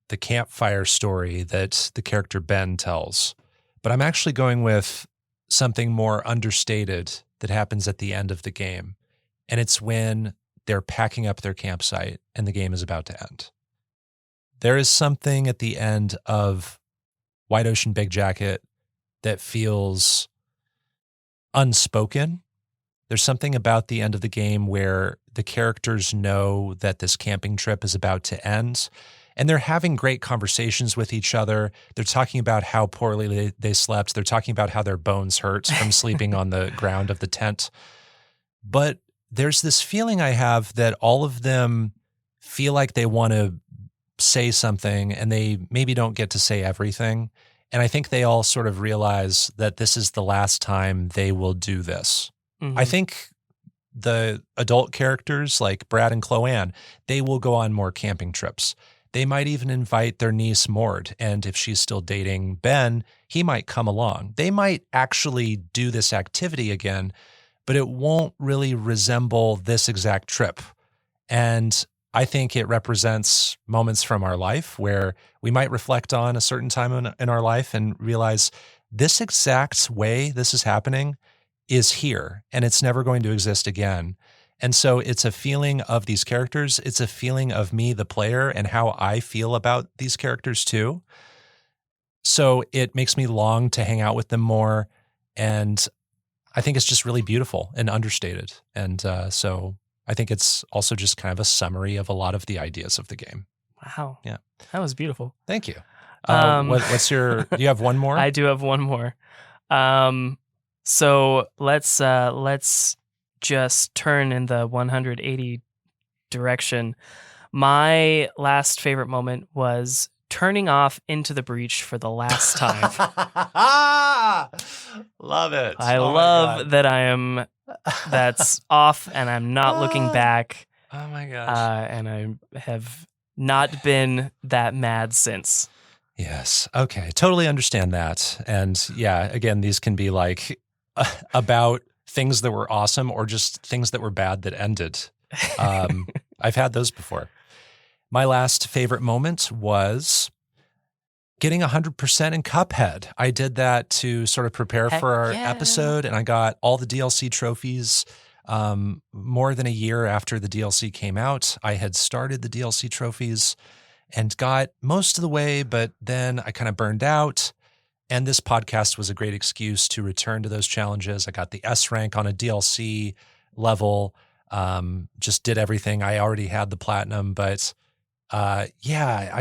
the campfire story that the character Ben tells. But I'm actually going with something more understated that happens at the end of the game. And it's when they're packing up their campsite and the game is about to end. There is something at the end of White Ocean Big Jacket that feels unspoken. There's something about the end of the game where the characters know that this camping trip is about to end, and they're having great conversations with each other. They're talking about how poorly they slept. They're talking about how their bones hurt from sleeping on the ground of the tent. But there's this feeling I have that all of them feel like they want to say something and they maybe don't get to say everything. And I think they all sort of realize that this is the last time they will do this. Mhm. I think the adult characters like Brad and Chloanne, they will go on more camping trips. They might even invite their niece Mord. And if she's still dating Ben, he might come along. They might actually do this activity again, but it won't really resemble this exact trip. And I think it represents moments from our life where we might reflect on a certain time in our life and realize this exact way this is happening is here and it's never going to exist again. And so it's a feeling of these characters. It's a feeling of me, the player, and how I feel about these characters too. So it makes me long to hang out with them more. And I think it's just really beautiful and understated. And so I think it's also just kind of a summary of a lot of the ideas of the game. Wow. Yeah. That was beautiful. Thank you. What's do you have one more? I do have one more. So let's just turn in the 180 direction. My last favorite moment was turning off Into the Breach for the last time. Love it. I love that that's off and I'm not looking back. Oh my gosh. And I have not been that mad since. Yes. Okay. Totally understand that. And yeah, again, these can be like about things that were awesome or just things that were bad that ended. I've had those before. My last favorite moment was getting 100% in Cuphead. I did that to sort of prepare for our episode, and I got all the DLC trophies more than a year after the DLC came out. I had started the DLC trophies and got most of the way, but then I kind of burned out. And this podcast was a great excuse to return to those challenges. I got the S rank on a DLC level, just did everything. I already had the platinum, but I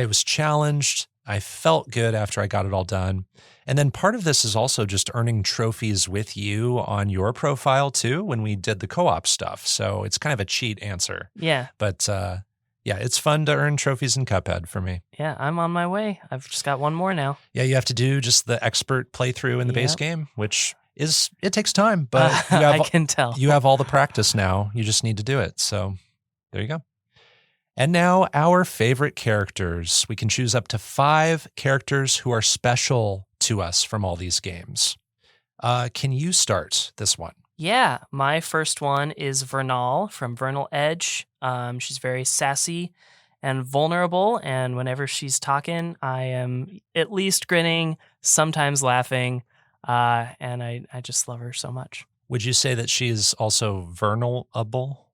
was challenged. I felt good after I got it all done. And then part of this is also just earning trophies with you on your profile too when we did the co-op stuff. So it's kind of a cheat answer. Yeah. But it's fun to earn trophies in Cuphead for me. Yeah, I'm on my way. I've just got one more now. Yeah, you have to do just the expert playthrough in the base game, which it takes time, but I can tell. You have all the practice now. You just need to do it. So there you go. And now our favorite characters. We can choose up to 5 characters who are special to us from all these games. Can you start this one? Yeah, my first one is Vernal from Vernal Edge. She's very sassy and vulnerable, and whenever she's talking, I am at least grinning, sometimes laughing, and I just love her so much. Would you say that she's also vulnerable?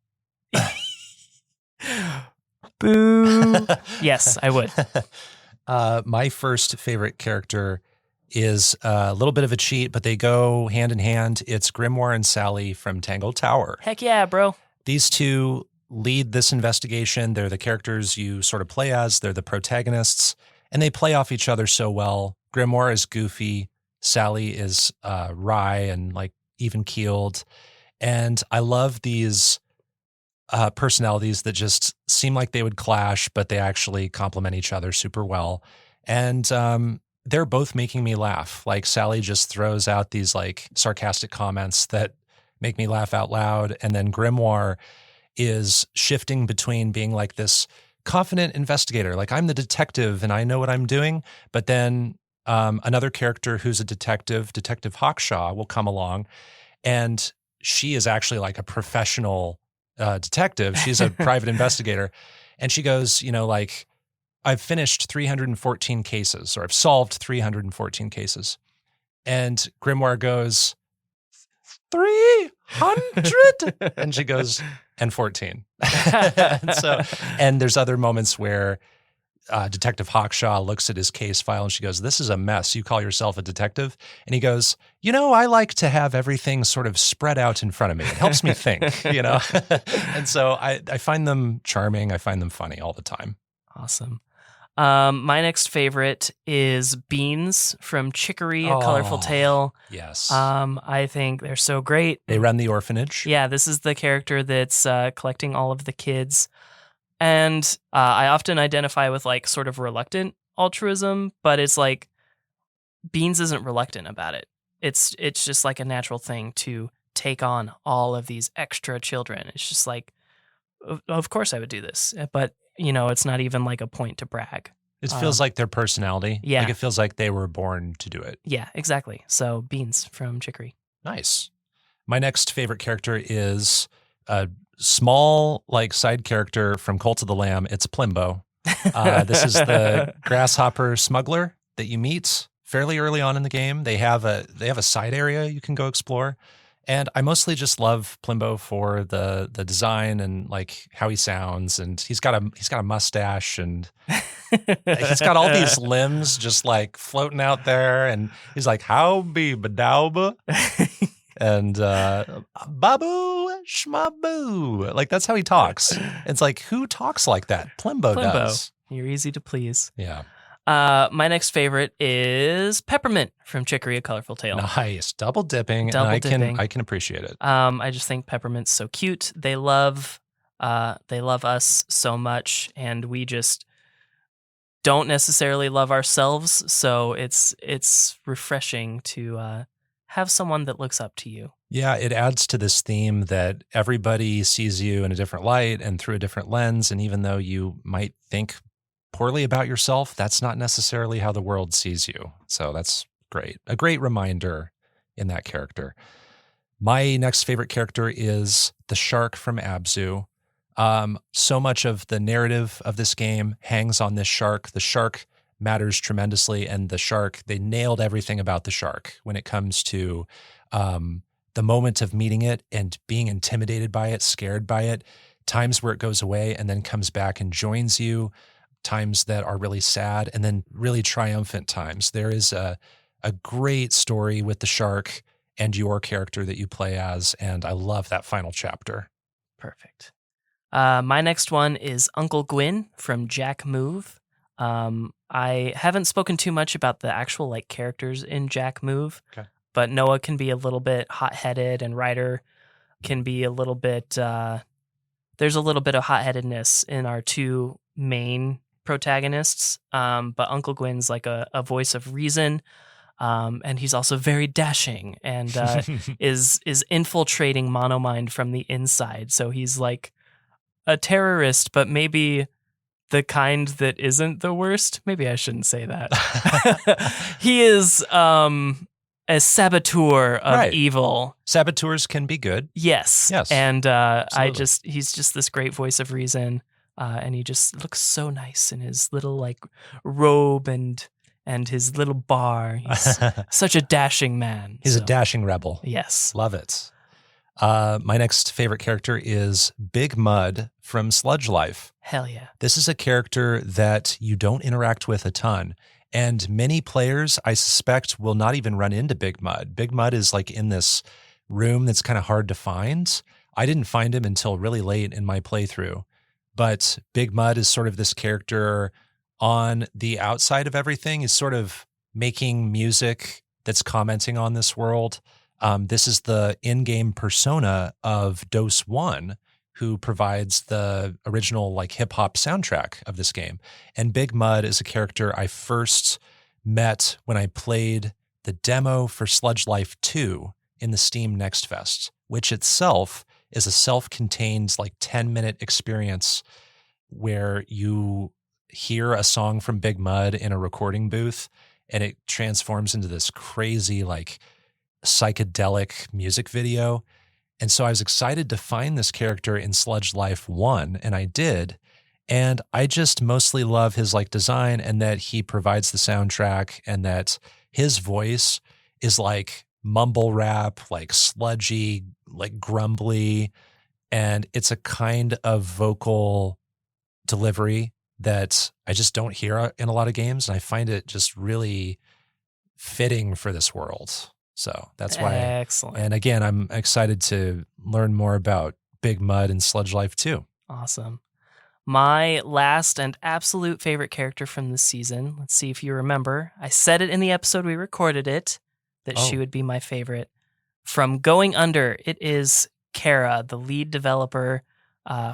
Boo. Yes, I would. My first favorite character is a little bit of a cheat, but they go hand in hand. It's Grimoire and Sally from Tangled Tower. Heck yeah, bro. These two lead this investigation. They're the characters you sort of play as. They're the protagonists, and they play off each other so well. Grimoire is goofy. Sally is wry and like even keeled. And I love these personalities that just seem like they would clash, but they actually complement each other super well. And they're both making me laugh. Like Sally just throws out these like sarcastic comments that make me laugh out loud. And then Grimoire is shifting between being like this confident investigator, like I'm the detective and I know what I'm doing. But then another character who's a detective, Detective Hawkshaw, will come along, and she is actually like a professional detective. She's a private investigator. And she goes, like, I've finished 314 cases, or I've solved 314 cases. And Grimoire goes, 300? And she goes, and 14. and there's other moments where Detective Hawkshaw looks at his case file and she goes, this is a mess. You call yourself a detective? And he goes, I like to have everything sort of spread out in front of me. It helps me think, And so I find them charming. I find them funny all the time. Awesome. My next favorite is Beans from Chicory, A Colorful Tale. Yes. I think they're so great. They run the orphanage. Yeah, this is the character that's collecting all of the kids. And I often identify with like sort of reluctant altruism, but it's like Beans isn't reluctant about it. It's just like a natural thing to take on all of these extra children. It's just like, of course I would do this, but it's not even like a point to brag. It feels like their personality. Yeah. Like it feels like they were born to do it. Yeah, exactly. So Beans from Chicory. Nice. My next favorite character is a small like side character from Cult of the Lamb. It's Plimbo. This is the grasshopper smuggler that you meet fairly early on in the game. They have a side area you can go explore. And I mostly just love Plimbo for the design and like how he sounds, and he's got a mustache, and he's got all these limbs just like floating out there, and he's like, how be badauba, and babu shmabu, like that's how he talks. It's like, who talks like that? Plimbo does. You're easy to please. Yeah. My next favorite is Peppermint from Chicory, A Colorful Tale. Nice. Double dipping. I can appreciate it. I just think Peppermint's so cute. They love us so much, and we just don't necessarily love ourselves. So it's refreshing to have someone that looks up to you. Yeah, it adds to this theme that everybody sees you in a different light and through a different lens. And even though you might think poorly about yourself, that's not necessarily how the world sees you. So that's great. A great reminder in that character. My next favorite character is the shark from Abzu. So much of the narrative of this game hangs on this shark. The shark matters tremendously, and the shark, they nailed everything about the shark when it comes to the moment of meeting it and being intimidated by it, scared by it, times where it goes away and then comes back and joins you, times that are really sad, and then really triumphant times. There is a great story with the shark and your character that you play as, and I love that final chapter. Perfect. My next one is Uncle Gwyn from Jack Move. I haven't spoken too much about the actual like characters in Jack Move, okay, but Noah can be a little bit hot-headed, and Ryder can be a little bit. There's a little bit of hot-headedness in our two main protagonists, but Uncle Gwyn's like a voice of reason, and he's also very dashing and is infiltrating Monomind from the inside. So he's like a terrorist, but maybe the kind that isn't the worst. Maybe I shouldn't say that. He is a saboteur of evil. Saboteurs can be good. Yes. And he's just this great voice of reason. And he just looks so nice in his little like robe and his little bar. He's such a dashing man. He's a dashing rebel. Yes. Love it. My next favorite character is Big Mud from Sludge Life. Hell yeah. This is a character that you don't interact with a ton. And many players, I suspect, will not even run into Big Mud. Big Mud is like in this room that's kind of hard to find. I didn't find him until really late in my playthrough. But Big Mud is sort of this character on the outside of everything. He's sort of making music that's commenting on this world. This is the in-game persona of Dose 1, who provides the original like hip hop soundtrack of this game. And Big Mud is a character I first met when I played the demo for Sludge Life 2 in the Steam Next Fest, which itself is a self-contained like 10-minute experience where you hear a song from Big Mud in a recording booth and it transforms into this crazy like psychedelic music video. And so I was excited to find this character in Sludge Life 1, and I did. And I just mostly love his like design and that he provides the soundtrack and that his voice is like mumble rap, like sludgy, like grumbly. And it's a kind of vocal delivery that I just don't hear in a lot of games. And I find it just really fitting for this world. So that's why. Excellent. And again, I'm excited to learn more about Big Mud and Sludge Life 2. Awesome. My last and absolute favorite character from this season, let's see if you remember. I said it in the episode we recorded it, that she would be my favorite. From Going Under, it is Kara, the lead developer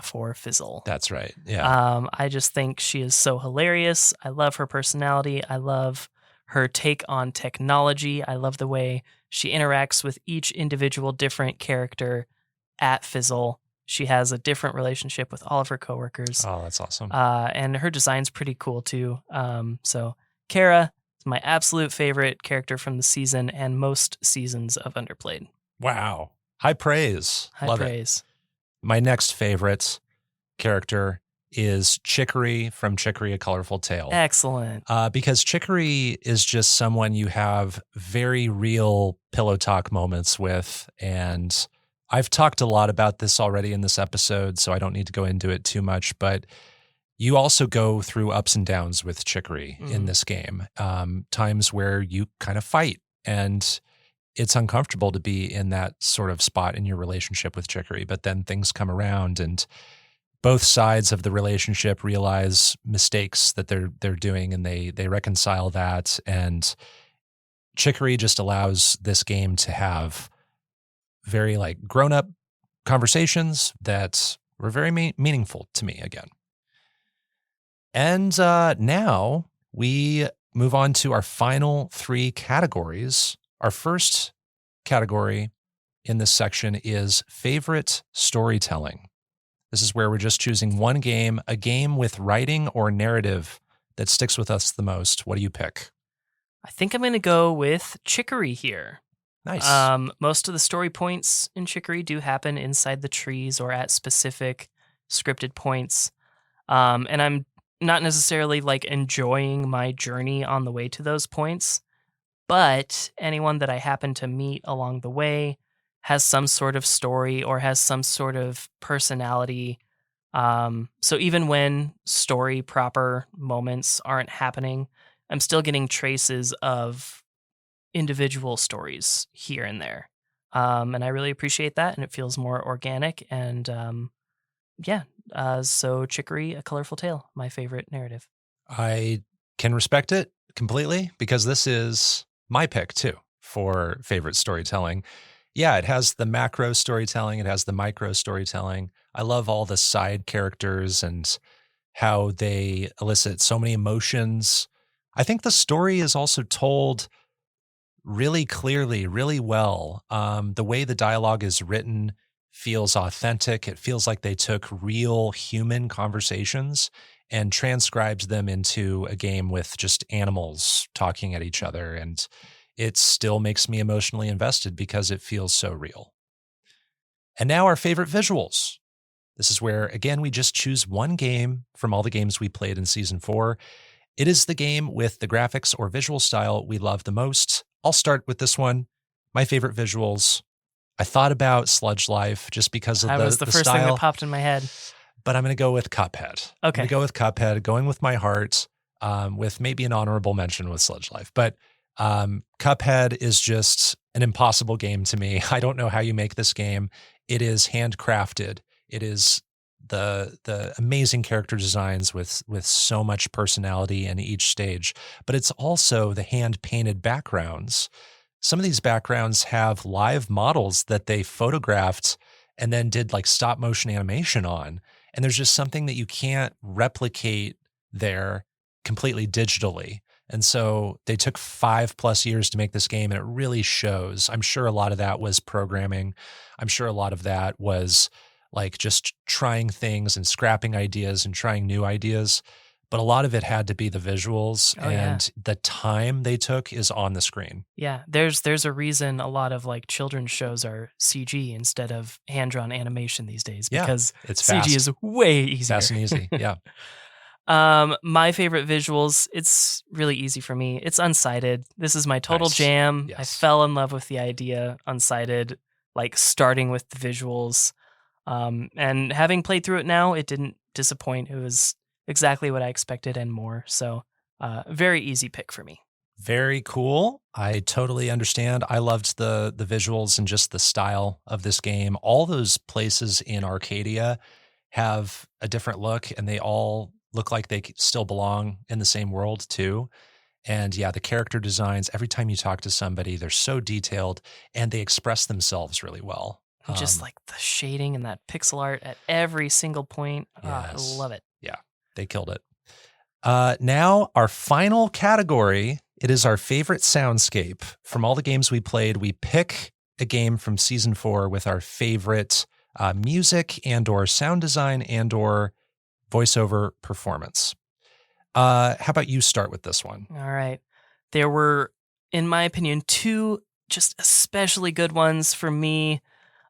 for Fizzle. That's right. Yeah. I just think she is so hilarious. I love her personality. I love her take on technology. I love the way she interacts with each individual different character at Fizzle. She has a different relationship with all of her coworkers. Oh, that's awesome. And her design's pretty cool too. So Kara is my absolute favorite character from the season and most seasons of Underplayed. Wow. High praise. High praise. My next favorite character is Chicory from Chicory, A Colorful Tale. Excellent. Because Chicory is just someone you have very real pillow talk moments with. And I've talked a lot about this already in this episode, so I don't need to go into it too much. But you also go through ups and downs with Chicory in this game. Times where you kind of fight, and it's uncomfortable to be in that sort of spot in your relationship with Chicory. But then things come around, and both sides of the relationship realize mistakes that they're doing, and they reconcile that. And Chicory just allows this game to have very like grown-up conversations that were very meaningful to me again. And now we move on to our final three categories. Our first category in this section is favorite storytelling. This is where we're just choosing one game, a game with writing or narrative that sticks with us the most. What do you pick? I think I'm going to go with Chicory here. Nice. Most of the story points in Chicory do happen inside the trees or at specific scripted points. And I'm not necessarily like enjoying my journey on the way to those points, but anyone that I happen to meet along the way has some sort of story or has some sort of personality. So even when story proper moments aren't happening, I'm still getting traces of individual stories here and there. And I really appreciate that. And it feels more organic. And so Chicory, A Colorful Tale, my favorite narrative. I can respect it completely because this is my pick too for favorite storytelling. Yeah, it has the macro storytelling. It has the micro storytelling. I love all the side characters and how they elicit so many emotions. I think the story is also told really clearly, really well. The way the dialogue is written feels authentic. It feels like they took real human conversations and transcribed them into a game with just animals talking at each other. And it still makes me emotionally invested because it feels so real. And now our favorite visuals. This is where, again, we just choose one game from all the games we played in Season 4. It is the game with the graphics or visual style we love the most. I'll start with this one. My favorite visuals. I thought about Sludge Life just because of the style. That was the first thing that popped in my head. But I'm going to go with Cuphead. Okay. I'm going to go with Cuphead, going with my heart, with maybe an honorable mention with Sludge Life. But Cuphead is just an impossible game to me. I don't know how you make this game. It is handcrafted. It is the amazing character designs with so much personality in each stage, but it's also the hand-painted backgrounds. Some of these backgrounds have live models that they photographed and then did like stop motion animation on. And there's just something that you can't replicate there completely digitally. And so they took 5+ years to make this game, and it really shows. I'm sure a lot of that was programming. I'm sure a lot of that was like just trying things and scrapping ideas and trying new ideas. But a lot of it had to be the visuals, and the time they took is on the screen. Yeah, there's a reason a lot of like children's shows are CG instead of hand-drawn animation these days, because it's CG fast. is way easier. Fast and easy. Yeah. My favorite visuals, it's really easy for me. It's Unsighted. This is my total Nice. jam. Yes. I fell in love with the idea, Unsighted, like starting with the visuals. And having played through it now, it didn't disappoint. It was exactly what I expected and more. So, very easy pick for me. Very cool. I totally understand. I loved the visuals and just the style of this game. All those places in Arcadia have a different look, and they all look like they still belong in the same world too. And yeah, the character designs, every time you talk to somebody, they're so detailed and they express themselves really well. And just like the shading and that pixel art at every single point. I love it. Yeah, they killed it. Now, our final category, it is our favorite soundscape. From all the games we played, we pick a game from Season 4 with our favorite music and or sound design and or voiceover performance. How about you start with this one? All right. There were, in my opinion, two just especially good ones for me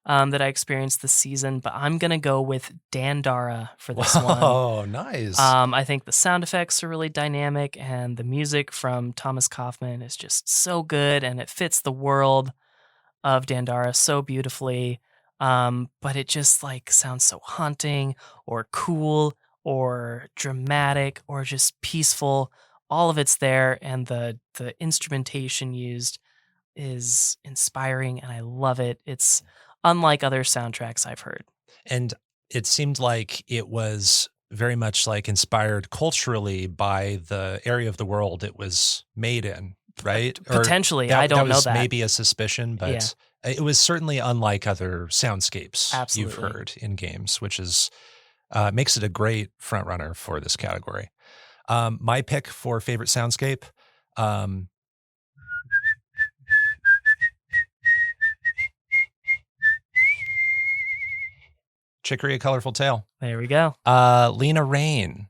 that I experienced this season, but I'm going to go with Dandara for this one. Oh, nice. I think the sound effects are really dynamic, and the music from Thomas Kaufman is just so good, and it fits the world of Dandara so beautifully. But it just like sounds so haunting or cool or dramatic or just peaceful. All of it's there, and the instrumentation used is inspiring, and I love it. It's unlike other soundtracks I've heard. And it seemed like it was very much like inspired culturally by the area of the world it was made in, right? Potentially, I don't know that. Maybe a suspicion, but it was certainly unlike other soundscapes you've heard in games, which is makes it a great front runner for this category. My pick for favorite soundscape, Chicory: A Colorful Tale. There we go. Lena Raine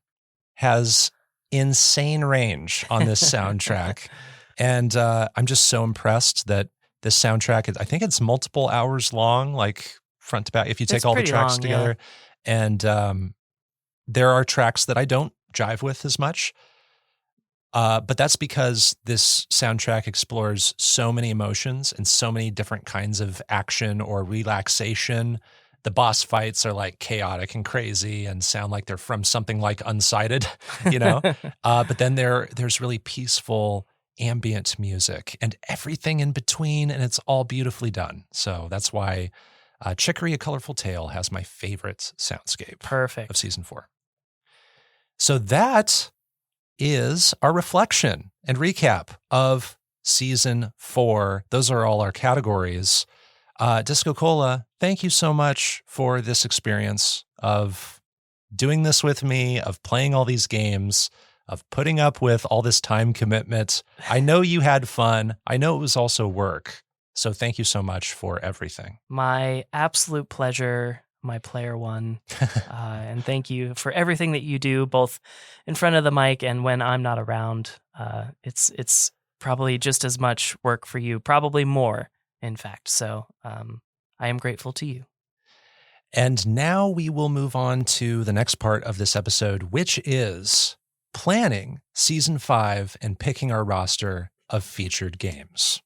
has insane range on this soundtrack. And I'm just so impressed that this soundtrack, I think it's multiple hours long, like front to back, if you take all the tracks together. Yeah. And there are tracks that I don't jive with as much. But that's because this soundtrack explores so many emotions and so many different kinds of action or relaxation. The boss fights are like chaotic and crazy and sound like they're from something like Unsighted, you know? But then there's really peaceful ambient music and everything in between, and it's all beautifully done. So that's why Chicory: A Colorful Tale has my favorite soundscape of Season 4. So that is our reflection and recap of Season 4. Those are all our categories. DiscoCola, thank you so much for this experience of doing this with me, of playing all these games, of putting up with all this time commitment. I know you had fun. I know it was also work. So thank you so much for everything. My absolute pleasure, my player one. And thank you for everything that you do, both in front of the mic and when I'm not around. It's probably just as much work for you, probably more, in fact. So I am grateful to you. And now we will move on to the next part of this episode, which is planning Season 5 and picking our roster of featured games.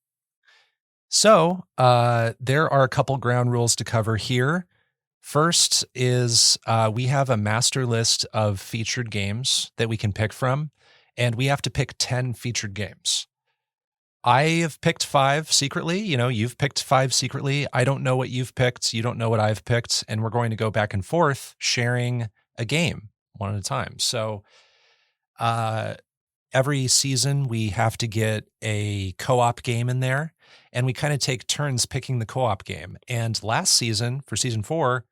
So there are a couple ground rules to cover here. First is we have a master list of featured games that we can pick from, and we have to pick 10 featured games. I have picked 5 secretly. You know, you've picked 5 secretly. I don't know what you've picked. You don't know what I've picked. And we're going to go back and forth sharing a game one at a time. So every season we have to get a co-op game in there. and we kind of take turns picking the co-op game. And last season, for season 4,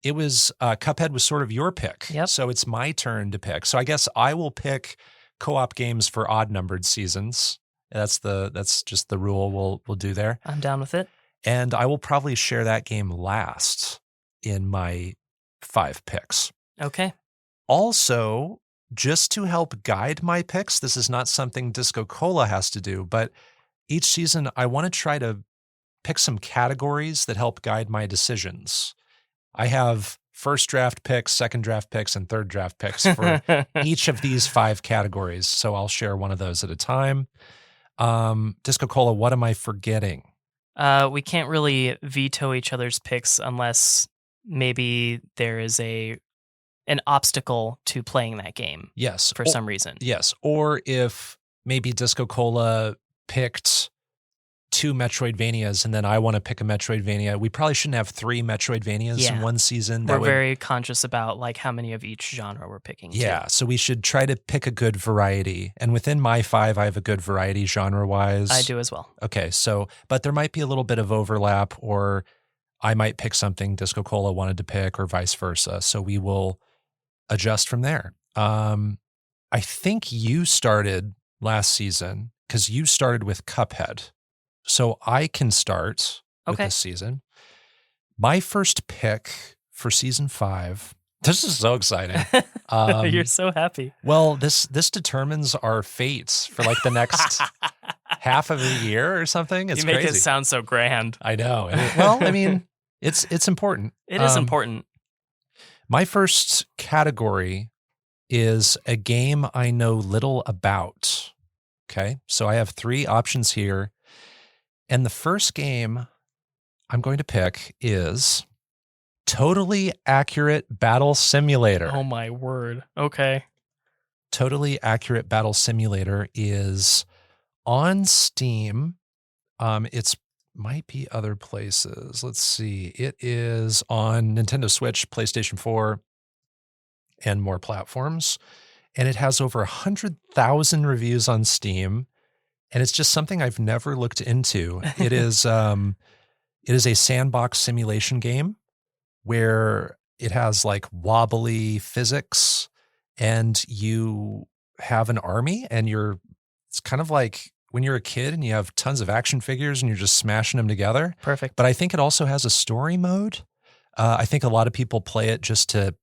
it was Cuphead was sort of your pick. Yep. So it's my turn to pick. So I guess I will pick co-op games for odd-numbered seasons. That's just the rule we'll do there. I'm down with it. And I will probably share that game last in my 5 picks. Okay. Also, just to help guide my picks, this is not something DiscoCola has to do, but each season I want to try to pick some categories that help guide my decisions. I have first draft picks, second draft picks, and third draft picks for each of these 5 categories. So I'll share one of those at a time. DiscoCola, what am I forgetting? We can't really veto each other's picks unless maybe there is an obstacle to playing that game. Yes. For some reason. Yes. Or if maybe DiscoCola picked 2 Metroidvanias and then I want to pick a Metroidvania. We probably shouldn't have 3 Metroidvanias in one season. We're very conscious about like how many of each genre we're picking. Yeah. Too. So we should try to pick a good variety. And within my 5, I have a good variety genre-wise. I do as well. Okay. So, but there might be a little bit of overlap, or I might pick something DiscoCola wanted to pick or vice versa. So we will adjust from there. I think you started last season because you started with Cuphead. So I can start with this season. My first pick for season 5. This is so exciting. You're so happy. Well, this determines our fates for like the next half of a year or something. It's you make crazy. It sound so grand. I know. Well, I mean, it's important. It is important. My first category is a game I know little about. Okay, so I have 3 options here. And the first game I'm going to pick is Totally Accurate Battle Simulator. Oh my word. Okay. Totally Accurate Battle Simulator is on Steam. It's might be other places. Let's see. It is on Nintendo Switch, PlayStation 4, and more platforms. And it has over 100,000 reviews on Steam. And it's just something I've never looked into. It is a sandbox simulation game where it has like wobbly physics, and you have an army, and it's kind of like when you're a kid and you have tons of action figures and you're just smashing them together. Perfect. But I think it also has a story mode. I think a lot of people play it just to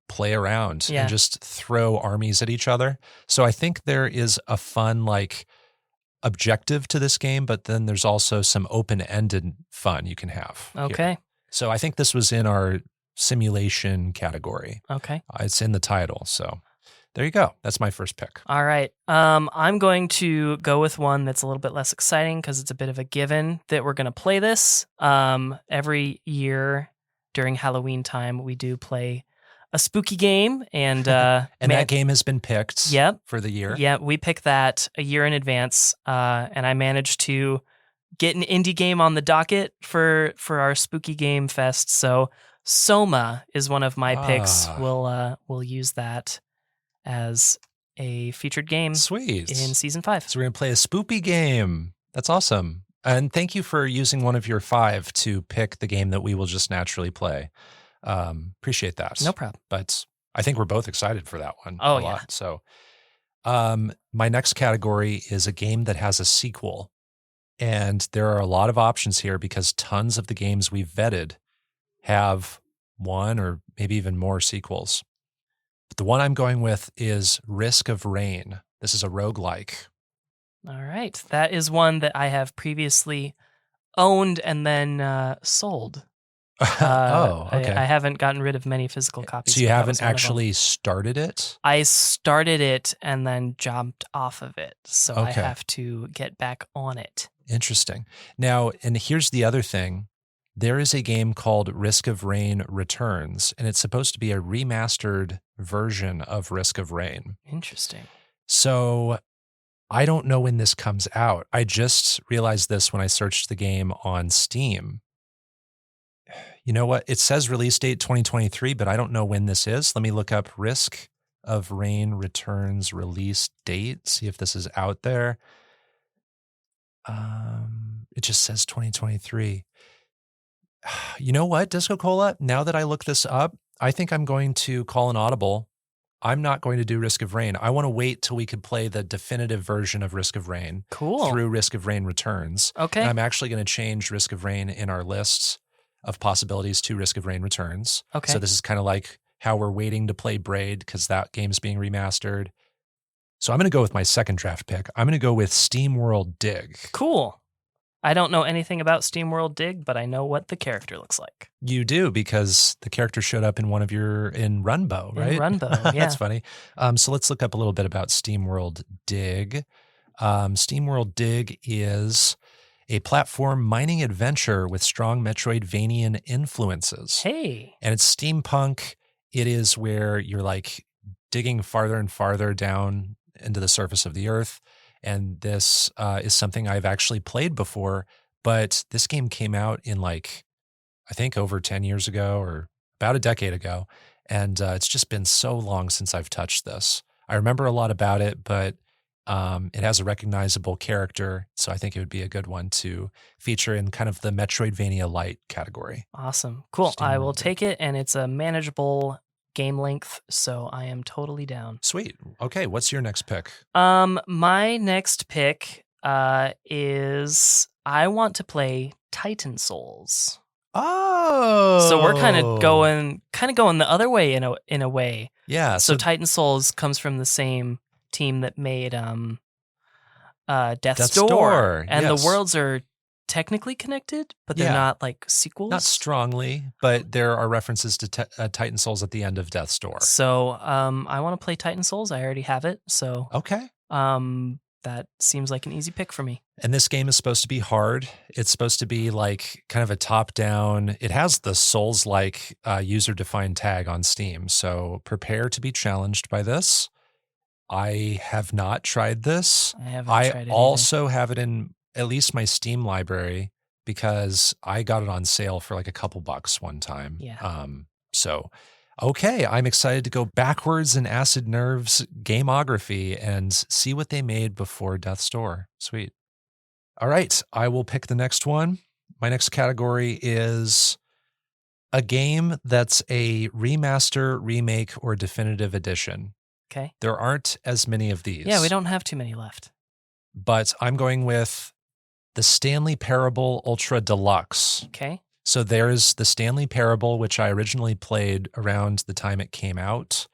play around and just throw armies at each other. So I think there is a fun like objective to this game, but then there's also some open-ended fun you can have. Okay. Here. So I think this was in our simulation category. Okay. It's in the title. So there you go. That's my first pick. All right. I'm going to go with one that's a little bit less exciting because it's a bit of a given that we're going to play this. Every year during Halloween time, we do play a spooky game, and that game has been picked for the year. Yeah, we pick that a year in advance, and I managed to get an indie game on the docket for our spooky game fest. So Soma is one of my picks. We'll use that as a featured game. Sweet. In season 5. So we're gonna play a spoopy game. That's awesome. And thank you for using one of your 5 to pick the game that we will just naturally play. Appreciate that. No problem. But I think we're both excited for that one. Oh, a lot. So my next category is a game that has a sequel. And there are a lot of options here because tons of the games we've vetted have 1 or maybe even more sequels. But the one I'm going with is Risk of Rain. This is a roguelike. All right. That is one that I have previously owned and then sold. Okay. I haven't gotten rid of many physical copies. So you haven't actually started it? I started it and then jumped off of it. So I have to get back on it. Interesting. Now, and here's the other thing. There is a game called Risk of Rain Returns, and it's supposed to be a remastered version of Risk of Rain. Interesting. So I don't know when this comes out. I just realized this when I searched the game on Steam. You know what? It says release date 2023, but I don't know when this is. Let me look up Risk of Rain Returns release date, see if this is out there. It just says 2023. You know what, DiscoCola? Now that I look this up, I think I'm going to call an audible. I'm not going to do Risk of Rain. I want to wait till we can play the definitive version of Risk of Rain Cool. through Risk of Rain Returns. Okay. And I'm actually going to change Risk of Rain in our lists of possibilities to Risk of Rain Returns. Okay. So this is kind of like how we're waiting to play Braid because that game's being remastered. So I'm going to go with my second draft pick. I'm going to go with SteamWorld Dig. Cool. I don't know anything about SteamWorld Dig, but I know what the character looks like. You do, because the character showed up in in Runbow, right? In Runbow, yeah. That's funny. So let's look up a little bit about SteamWorld Dig. SteamWorld Dig is a platform mining adventure with strong Metroidvanian influences. Hey. And it's steampunk. It is where you're like digging farther and farther down into the surface of the earth. And this is something I've actually played before, but this game came out in I think over 10 years ago or about a decade ago. And it's just been so long since I've touched this. I remember a lot about it, but it has a recognizable character. So I think it would be a good one to feature in kind of the Metroidvania Light category. Awesome. Cool. SteamWorld I will Dig. take it, and it's a manageable game length, so I am totally down. Sweet. Okay, what's your next pick? My next pick is I want to play Titan Souls. Oh. So we're kind of going the other way in a way. Yeah. So Titan Souls comes from the same team that made Death's Door. And yes. the worlds are technically connected, but they're not like sequels. Not strongly, but there are references to Titan Souls at the end of Death's Door. So I want to play Titan Souls. I already have it. So Okay. that seems like an easy pick for me. And this game is supposed to be hard. It's supposed to be like kind of a top-down. It has the Souls-like user-defined tag on Steam. So prepare to be challenged by this. I have not tried this. I haven't tried it I also have it in at least my Steam library because I got it on sale for like a couple bucks one time. Yeah. Okay, I'm excited to go backwards in Acid Nerve's gamography and see what they made before Death's Door. Sweet. All right, I will pick the next one. My next category is a game that's a remaster, remake, or definitive edition. Okay. There aren't as many of these. Yeah, we don't have too many left. But I'm going with the Stanley Parable Ultra Deluxe. Okay. So there's the Stanley Parable, which I originally played around the time it came out.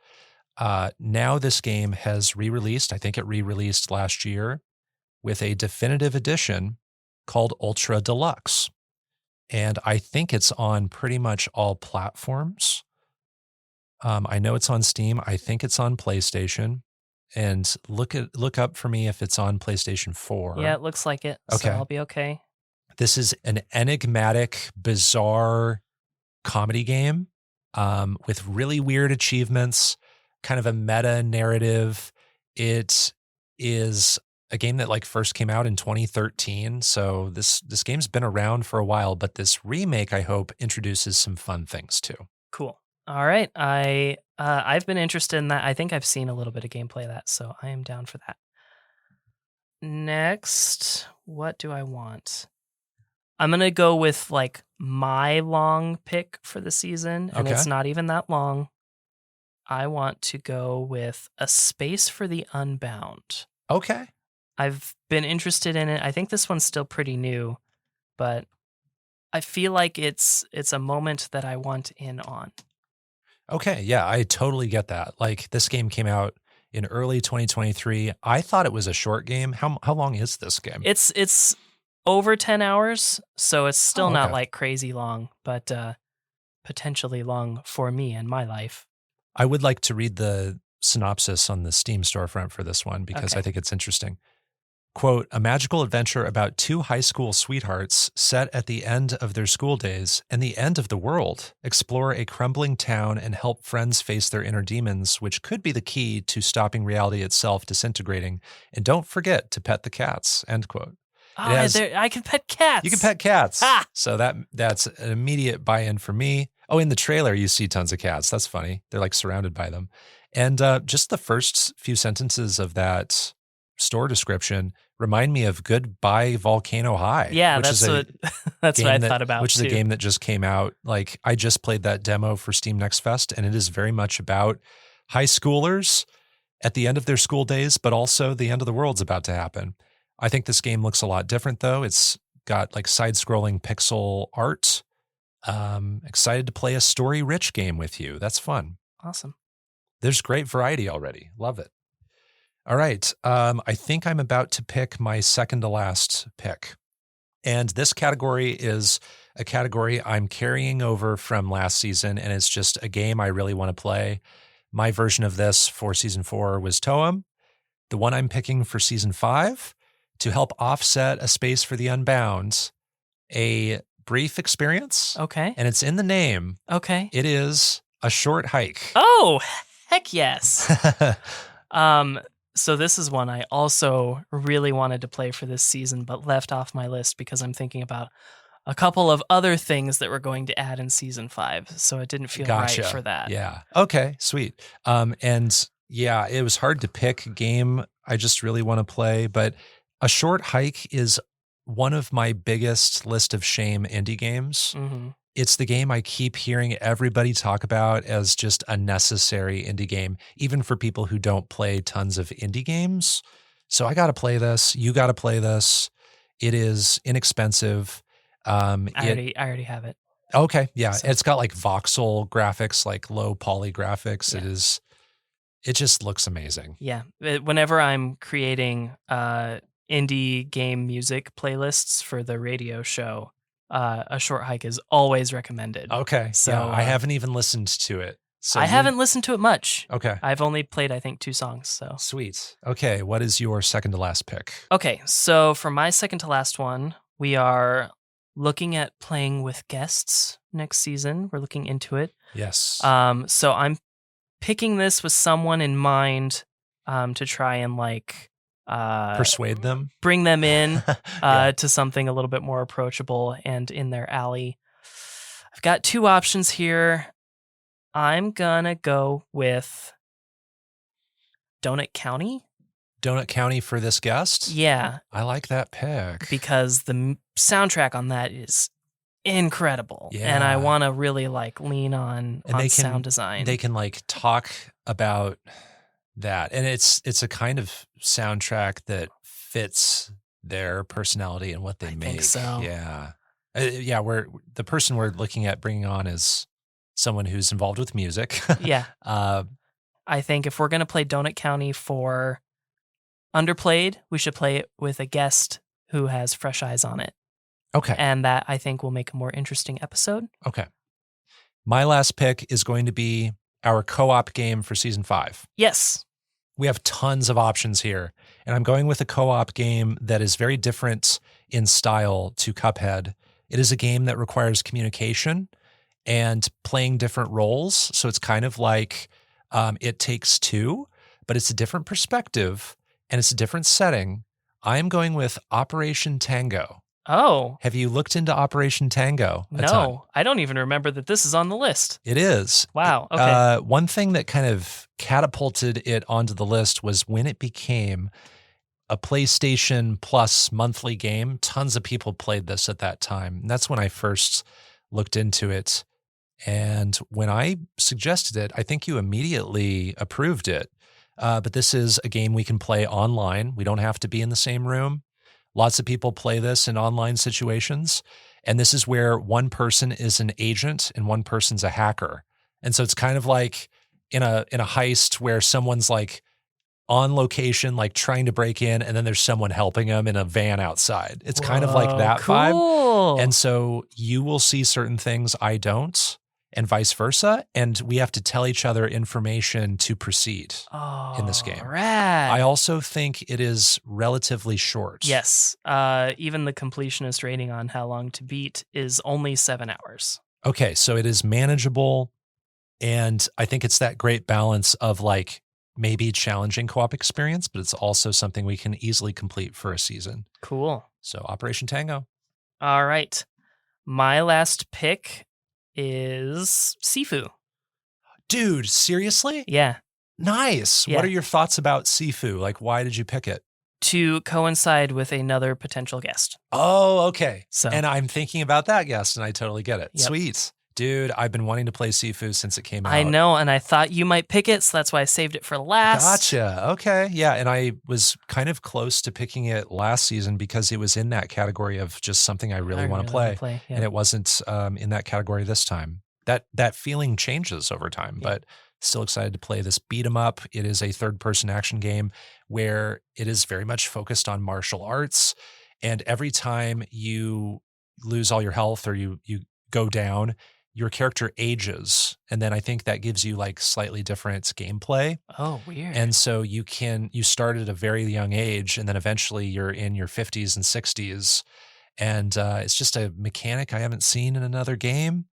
Now this game has re-released. I think it re-released last year with a definitive edition called Ultra Deluxe. And I think it's on pretty much all platforms. I know it's on Steam. I think it's on PlayStation. And look up for me if it's on PlayStation 4. Yeah, it looks like it. So Okay. I'll be okay. This is an enigmatic, bizarre comedy game with really weird achievements, kind of a meta narrative. It is a game that like first came out in 2013. So this game's been around for a while, but this remake, I hope, introduces some fun things too. Cool. All right. I've been interested in that. I think I've seen a little bit of gameplay of that, so I am down for that. Next, what do I want? I'm going to go with like my long pick for the season, and Okay. it's not even that long. I want to go with A Space for the Unbound. Okay. I've been interested in it. I think this one's still pretty new, but I feel like it's a moment that I want in on. Okay. Yeah, I totally get that. Like this game came out in early 2023. I thought it was a short game. How long is this game? It's over 10 hours, so it's still Oh, not okay. like crazy long, but potentially long for me and my life. I would like to read the synopsis on the Steam storefront for this one because Okay. I think it's interesting. Quote, a magical adventure about two high school sweethearts set at the end of their school days and the end of the world. Explore a crumbling town and help friends face their inner demons, which could be the key to stopping reality itself disintegrating. And don't forget to pet the cats, end quote. Oh, has- I can pet cats. You can pet cats. Ha! So that's an immediate buy-in for me. Oh, in the trailer, you see tons of cats. That's funny. They're like surrounded by them. And just the first few sentences of that store description remind me of Goodbye Volcano High. Yeah, which that's is a what that's what I game thought about which is too. a game that just came out. Like, I just played that demo for Steam Next Fest, and it is very much about high schoolers at the end of their school days, but also the end of the world's about to happen. I think this game looks a lot different, though. It's got like side-scrolling pixel art. Excited to play a story-rich game with you. That's fun. Awesome. There's great variety already. Love it. All right. I think I'm about to pick my second to last pick. And this category is a category I'm carrying over from last season, and it's just a game I really want to play. My version of this for season 4 was Toem. The one I'm picking for season 5, to help offset A Space for the Unbound, a brief experience. Okay. And it's in the name. Okay. It is A Short Hike. Oh, heck yes. So this is one I also really wanted to play for this season, but left off my list because I'm thinking about a couple of other things that we're going to add in season 5. So it didn't feel right for that. Yeah. Okay, sweet. And yeah, it was hard to pick a game I just really want to play, but A Short Hike is one of my biggest list of shame indie games. Mm-hmm. It's the game I keep hearing everybody talk about as just a necessary indie game, even for people who don't play tons of indie games. So I got to play this. You got to play this. It is inexpensive. I already have it. Okay. Yeah. So. It's got like voxel graphics, like low poly graphics. Yeah. It just looks amazing. Yeah. Whenever I'm creating indie game music playlists for the radio show, A Short Hike is always recommended. Okay. So yeah, I haven't even listened to it. So I haven't listened to it much. Okay. I've only played, I think, 2 songs. So sweet. Okay. What is your second to last pick? Okay. So for my second to last one, we are looking at playing with guests next season. We're looking into it. Yes. So I'm picking this with someone in mind to try and like persuade them, bring them in to something a little bit more approachable and in their alley. I've got 2 options here. I'm gonna go with Donut County. Donut County for this guest? Yeah. I like that pick. Because the soundtrack on that is incredible. Yeah. And I want to really like lean on sound design. They can like talk about that. And it's a kind of soundtrack that fits their personality and what they make. Think so. Yeah. Yeah, the person we're looking at bringing on is someone who's involved with music. Yeah. I think if we're going to play Donut County for Underplayed, we should play it with a guest who has fresh eyes on it. Okay. And that, I think, will make a more interesting episode. Okay. My last pick is going to be our co-op game for season 5. Yes. We have tons of options here, and I'm going with a co-op game that is very different in style to Cuphead. It is a game that requires communication and playing different roles. So it's kind of like It Takes Two, but it's a different perspective and it's a different setting. I'm going with Operation Tango. Oh. Have you looked into Operation Tango? No, I don't even remember that this is on the list. It is. Wow. Okay. One thing that kind of catapulted it onto the list was when it became a PlayStation Plus monthly game. Tons of people played this at that time. And that's when I first looked into it. And when I suggested it, I think you immediately approved it. But this is a game we can play online. We don't have to be in the same room. Lots of people play this in online situations. And this is where one person is an agent and one person's a hacker. And so it's kind of like in a heist where someone's like on location, like trying to break in, and then there's someone helping them in a van outside. It's kind of like that vibe. And so you will see certain things I don't, and vice versa. And we have to tell each other information to proceed in this game. Rad. I also think it is relatively short. Yes. Even the completionist rating on how long to beat is only 7 hours. Okay, so it is manageable. And I think it's that great balance of like maybe challenging co-op experience, but it's also something we can easily complete for a season. Cool. So Operation Tango. All right. My last pick is Sifu. Dude, seriously? Yeah. Nice. Yeah. What are your thoughts about Sifu? Like, why did you pick it? to coincide with another potential guest. Oh, okay. So- And I'm thinking about that guest, and I totally get it. Yep. Sweet. Dude, I've been wanting to play Sifu since it came out. I know, and I thought you might pick it, so that's why I saved it for last. Gotcha. Okay. Yeah. And I was kind of close to picking it last season because it was in that category of just something I really want to play. Yeah. And it wasn't in that category this time. That feeling changes over time, Yeah. but still excited to play this beat 'em up. It is a third-person action game where it is very much focused on martial arts. And every time you lose all your health or you go down, your character ages. And then I think that gives you like slightly different gameplay. Oh, weird. And so you start at a very young age, and then eventually you're in your 50s and 60s. And it's just a mechanic I haven't seen in another game.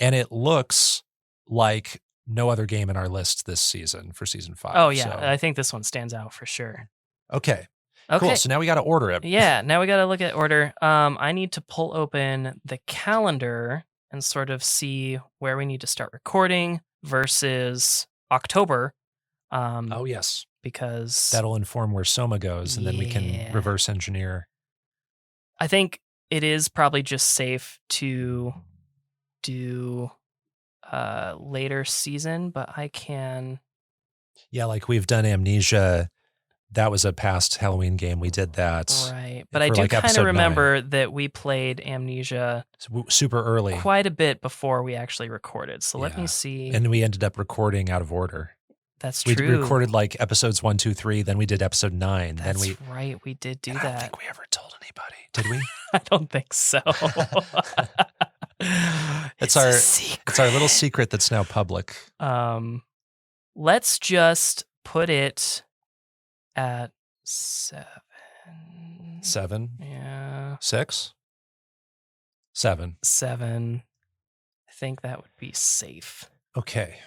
And it looks like no other game in our list this season for season 5. Oh, yeah. So, I think this one stands out for sure. okay. Okay. Cool. So now we got to order it. Yeah, now we got to look at order. I need to pull open the calendar and sort of see where we need to start recording versus October. Oh, yes. Because That'll inform where Soma goes, and then we can Yeah. reverse engineer. I think it is probably just safe to do later season, but I can. Yeah, like we've done Amnesia. That was a past Halloween game. We did that. Right. But I for, do like, kind episode of remember that we played Amnesia super early. quite a bit before we actually recorded. So let me Yeah. see. And we ended up recording out of order. That's We true. recorded like episodes 1, 2, 3. Then we did episode 9. That's then we. right. We did do and I that. don't think we ever told anybody. Did we? I don't think so. It's a our secret. It's our little secret that's now public. Let's just put it at 7. 7, Yeah. 6, 7. 7. I think that would be safe. Okay.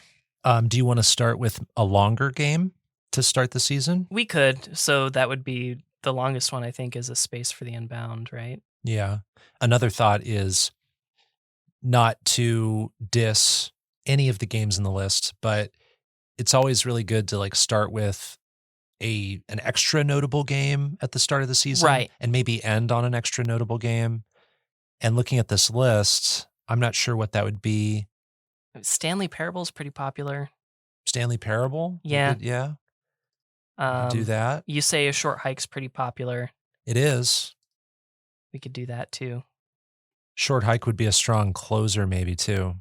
Do you want to start with a longer game to start the season? We could. So that would be the longest one, I think, is A Space for the Unbound, right? Yeah. Another thought is not to diss any of the games in the list, but it's always really good to like start with an extra notable game at the start of the season, Right. And maybe end on an extra notable game. And looking at this list, I'm not sure what that would be. Stanley Parable is pretty popular. Stanley Parable? Yeah. We could do that. You say A Short Hike's pretty popular. It is. We could do that too. Short Hike would be a strong closer maybe too,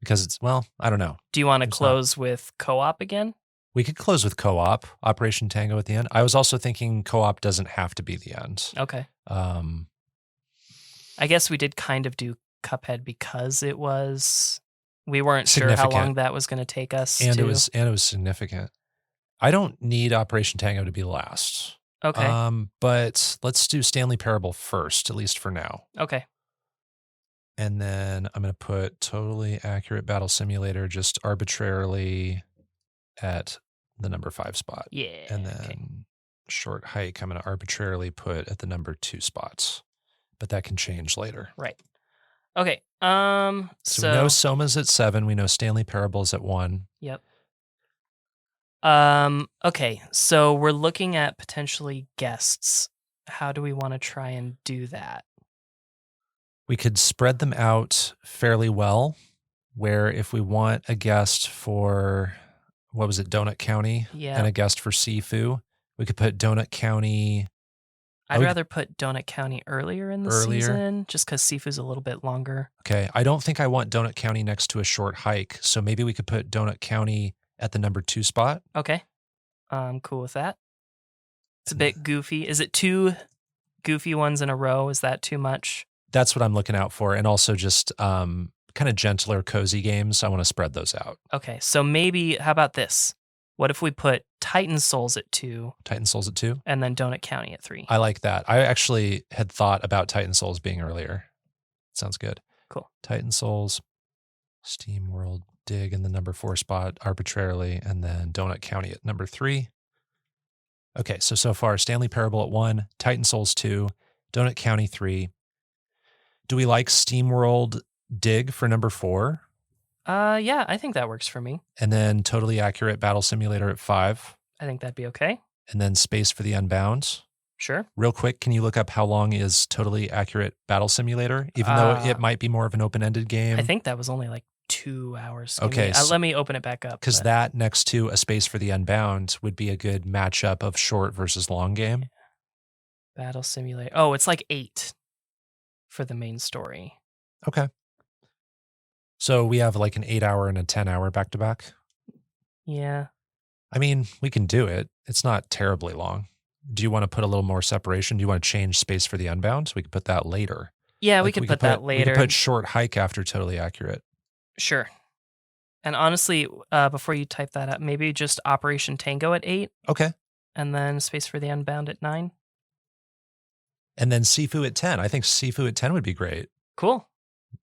because it's, well, I don't know. Do you want to It's close with co-op again? We could close with co-op, Operation Tango at the end. I was also thinking co-op doesn't have to be the end. Okay. I guess we did kind of do Cuphead because we weren't sure how long that was going to take us. And it was significant. I don't need Operation Tango to be last. Okay. But let's do Stanley Parable first, at least for now. Okay. And then I'm going to put Totally Accurate Battle Simulator just arbitrarily at the number 5 spot. Yeah. And then Short Hike, I'm going to arbitrarily put at the number 2 spots. But that can change later. Right. Okay. So we know Soma's at 7. We know Stanley Parable's at 1. Yep. Okay. So we're looking at potentially guests. How do we want to try and do that? We could spread them out fairly well, where if we want a guest for, what was it, Donut County? Yeah. And a guest for Sifu, we could put Donut County. I'd rather put Donut County earlier in the season, just because Sifu's a little bit longer. Okay. I don't think I want Donut County next to A Short Hike, so maybe we could put Donut County at the number 2 spot. Okay. I'm cool with that. It's a bit goofy. Is it 2 goofy ones in a row? Is that too much? That's what I'm looking out for. And also just kind of gentler, cozy games. I want to spread those out. Okay. So maybe, how about this? What if we put Titan Souls at 2? Titan Souls at 2? And then Donut County at 3. I like that. I actually had thought about Titan Souls being earlier. Sounds good. Cool. Titan Souls, Steam World Dig in the number 4 spot arbitrarily, and then Donut County at number 3. Okay, so far, Stanley Parable at 1, Titan Souls 2, Donut County 3. Do we like Steam World Dig for number 4? Yeah, I think that works for me. And then Totally Accurate Battle Simulator at 5. I think that'd be okay. And then Space for the Unbound. Sure. Real quick, can you look up how long is Totally Accurate Battle Simulator? Even though it might be more of an open-ended game. I think that was only like 2 hours. Okay, Let me open it back up. Because that next to A Space for the Unbound would be a good matchup of short versus long game. Battle Simulator. Oh, it's like 8 for the main story. Okay. So we have like an 8-hour and a 10-hour back-to-back? Yeah. I mean, we can do it. It's not terribly long. Do you want to put a little more separation? Do you want to change Space for the Unbound? We could put that later. Yeah, we could put that later. We could put Short Hike after Totally Accurate. Sure. And honestly, before you type that up, maybe just Operation Tango at 8. Okay. And then Space for the Unbound at 9. And then Sifu at 10. I think Sifu at 10 would be great. Cool.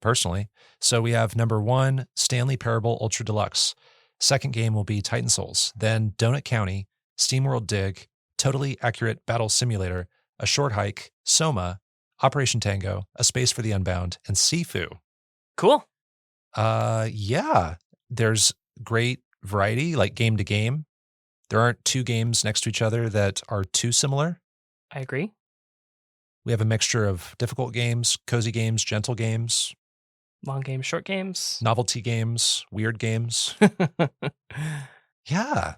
Personally. So we have number 1, Stanley Parable Ultra Deluxe. Second game will be Titan Souls. Then Donut County, SteamWorld Dig, Totally Accurate Battle Simulator, A Short Hike, Soma, Operation Tango, A Space for the Unbound, and Sifu. Cool. Yeah. There's great variety, like game to game. There aren't 2 games next to each other that are too similar. I agree. We have a mixture of difficult games, cozy games, gentle games, long games, short games, novelty games, weird games. Yeah.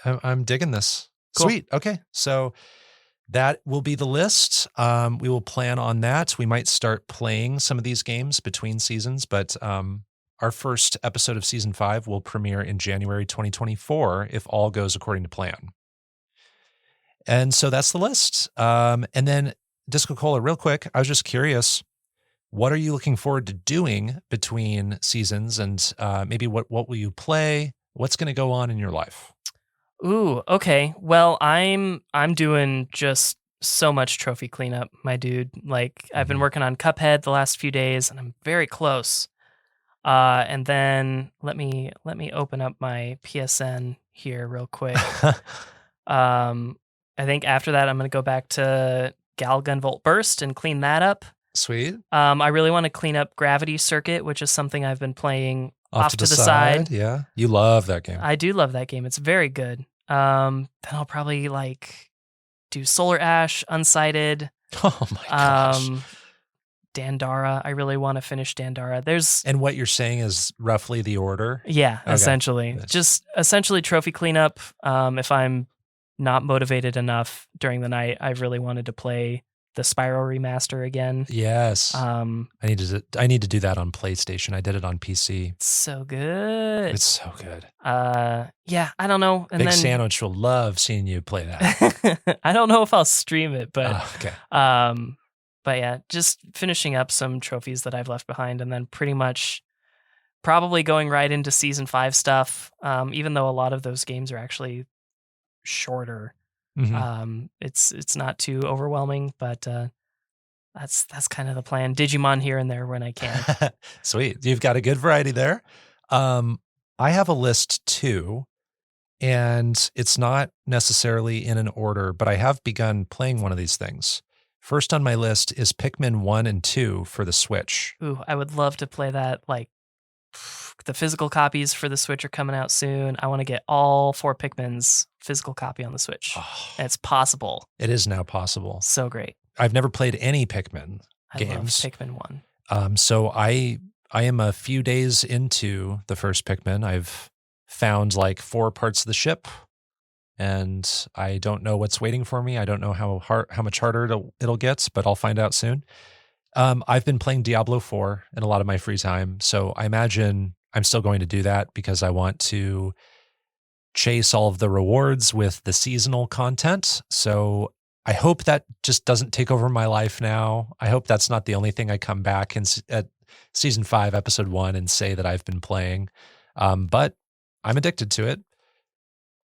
I'm digging this. Cool. Sweet. Okay. So that will be the list. We will plan on that. We might start playing some of these games between seasons, but our first episode of season 5 will premiere in January 2024 if all goes according to plan. And so that's the list. And then DiscoCola, real quick, I was just curious, what are you looking forward to doing between seasons, and maybe what will you play? What's going to go on in your life? Ooh, okay. Well, I'm doing just so much trophy cleanup, my dude. Like I've been working on Cuphead the last few days, and I'm very close. And then let me open up my PSN here real quick. I think after that, I'm going to go back to Gal Gunvolt Burst and clean that up. Sweet. I really want to clean up Gravity Circuit, which is something I've been playing off to the side. Yeah. You love that game. I do love that game. It's very good. Then I'll probably like do Solar Ash, Unsighted. Oh my gosh. Dandara. I really want to finish Dandara. And what you're saying is roughly the order? Yeah, okay. Essentially. Just essentially trophy cleanup. If I'm not motivated enough during the night, I really wanted to play the Spyro remaster again. Yes. I need to do that on PlayStation. I did it on PC. It's so good. It's so good. Yeah, I don't know. And Big Sandwich will love seeing you play that. I don't know if I'll stream it, but okay. But yeah, just finishing up some trophies that I've left behind, and then pretty much probably going right into season 5 stuff. Even though a lot of those games are actually shorter. Mm-hmm. It's not too overwhelming, but that's kind of the plan. Digimon here and there when I can. Sweet. You've got a good variety there. I have a list too, and it's not necessarily in an order, but I have begun playing one of these things. First on my list is Pikmin 1 and 2 for the Switch. Ooh, I would love to play that. Like, the physical copies for the Switch are coming out soon. I want to get all 4 Pikmin's physical copy on the Switch. Oh, and it's possible. It is now possible. So great. I've never played any Pikmin games. I love Pikmin 1. So I am a few days into the first Pikmin. I've found like 4 parts of the ship, and I don't know what's waiting for me. I don't know how much harder it'll get, but I'll find out soon. I've been playing Diablo 4 in a lot of my free time, so I imagine I'm still going to do that because I want to chase all of the rewards with the seasonal content. So I hope that just doesn't take over my life now. I hope that's not the only thing I come back at season 5, episode 1 and say that I've been playing. But I'm addicted to it.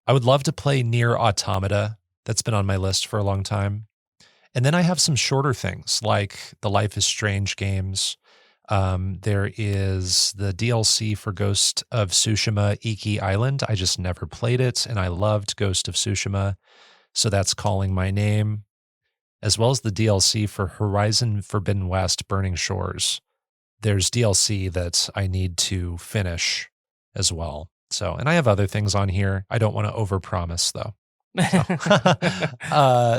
I would love to play Nier Automata. That's been on my list for a long time. And then I have some shorter things like the Life is Strange games. There is the DLC for Ghost of Tsushima Iki Island. I just never played it, and I loved Ghost of Tsushima, so that's calling my name. As well as the DLC for Horizon Forbidden West Burning Shores. There's DLC that I need to finish as well. So, and I have other things on here. I don't want to overpromise though.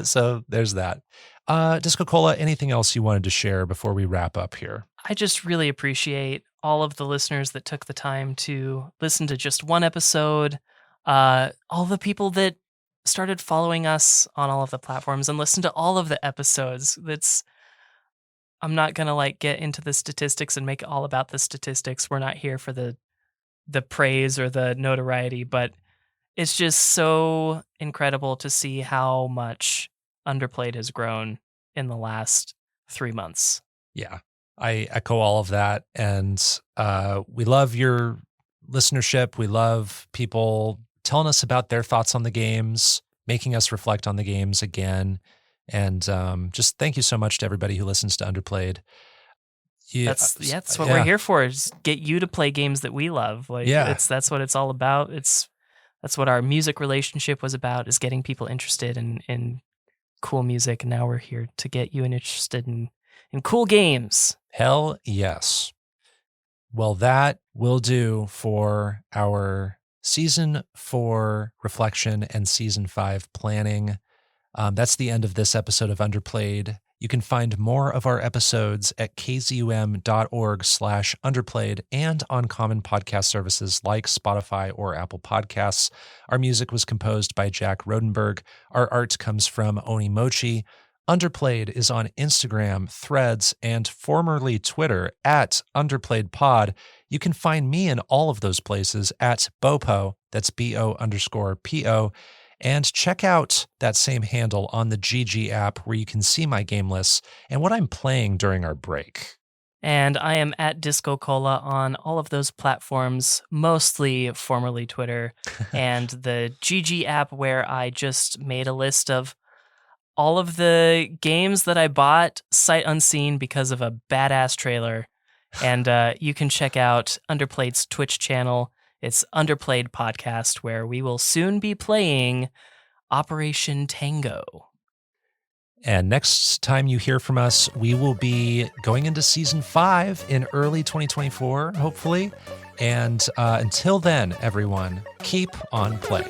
So there's that. DiscoCola, anything else you wanted to share before we wrap up here? I just really appreciate all of the listeners that took the time to listen to just one episode. All the people that started following us on all of the platforms and listened to all of the episodes. I'm not gonna like get into the statistics and make it all about the statistics. We're not here for the praise or the notoriety, but it's just so incredible to see how much Underplayed has grown in the last 3 months. Yeah, I echo all of that. And we love your listenership. We love people telling us about their thoughts on the games, making us reflect on the games again. And just thank you so much to everybody who listens to Underplayed. That's what we're here for, is get you to play games that we love. That's what it's all about. That's what our music relationship was about, is getting people interested in cool music. And now we're here to get you interested in cool games. Hell yes. Well, that will do for our Season 4 reflection and Season 5 planning. That's the end of this episode of Underplayed. You can find more of our episodes at kzum.org/underplayed and on common podcast services like Spotify or Apple Podcasts. Our music was composed by Jack Rodenberg. Our art comes from Onimochi. Underplayed is on Instagram, Threads, and formerly Twitter at UnderplayedPod. You can find me in all of those places at Bopo, that's BO_PO. And check out that same handle on the GG app, where you can see my game lists and what I'm playing during our break. And I am at DiscoCola on all of those platforms, mostly formerly Twitter, and the GG app, where I just made a list of all of the games that I bought sight unseen because of a badass trailer. And you can check out Underplayed's Twitch channel. It's Underplayed Podcast, where we will soon be playing Operation Tango. And next time you hear from us, we will be going into Season 5 in early 2024, hopefully. And until then, everyone, keep on playing.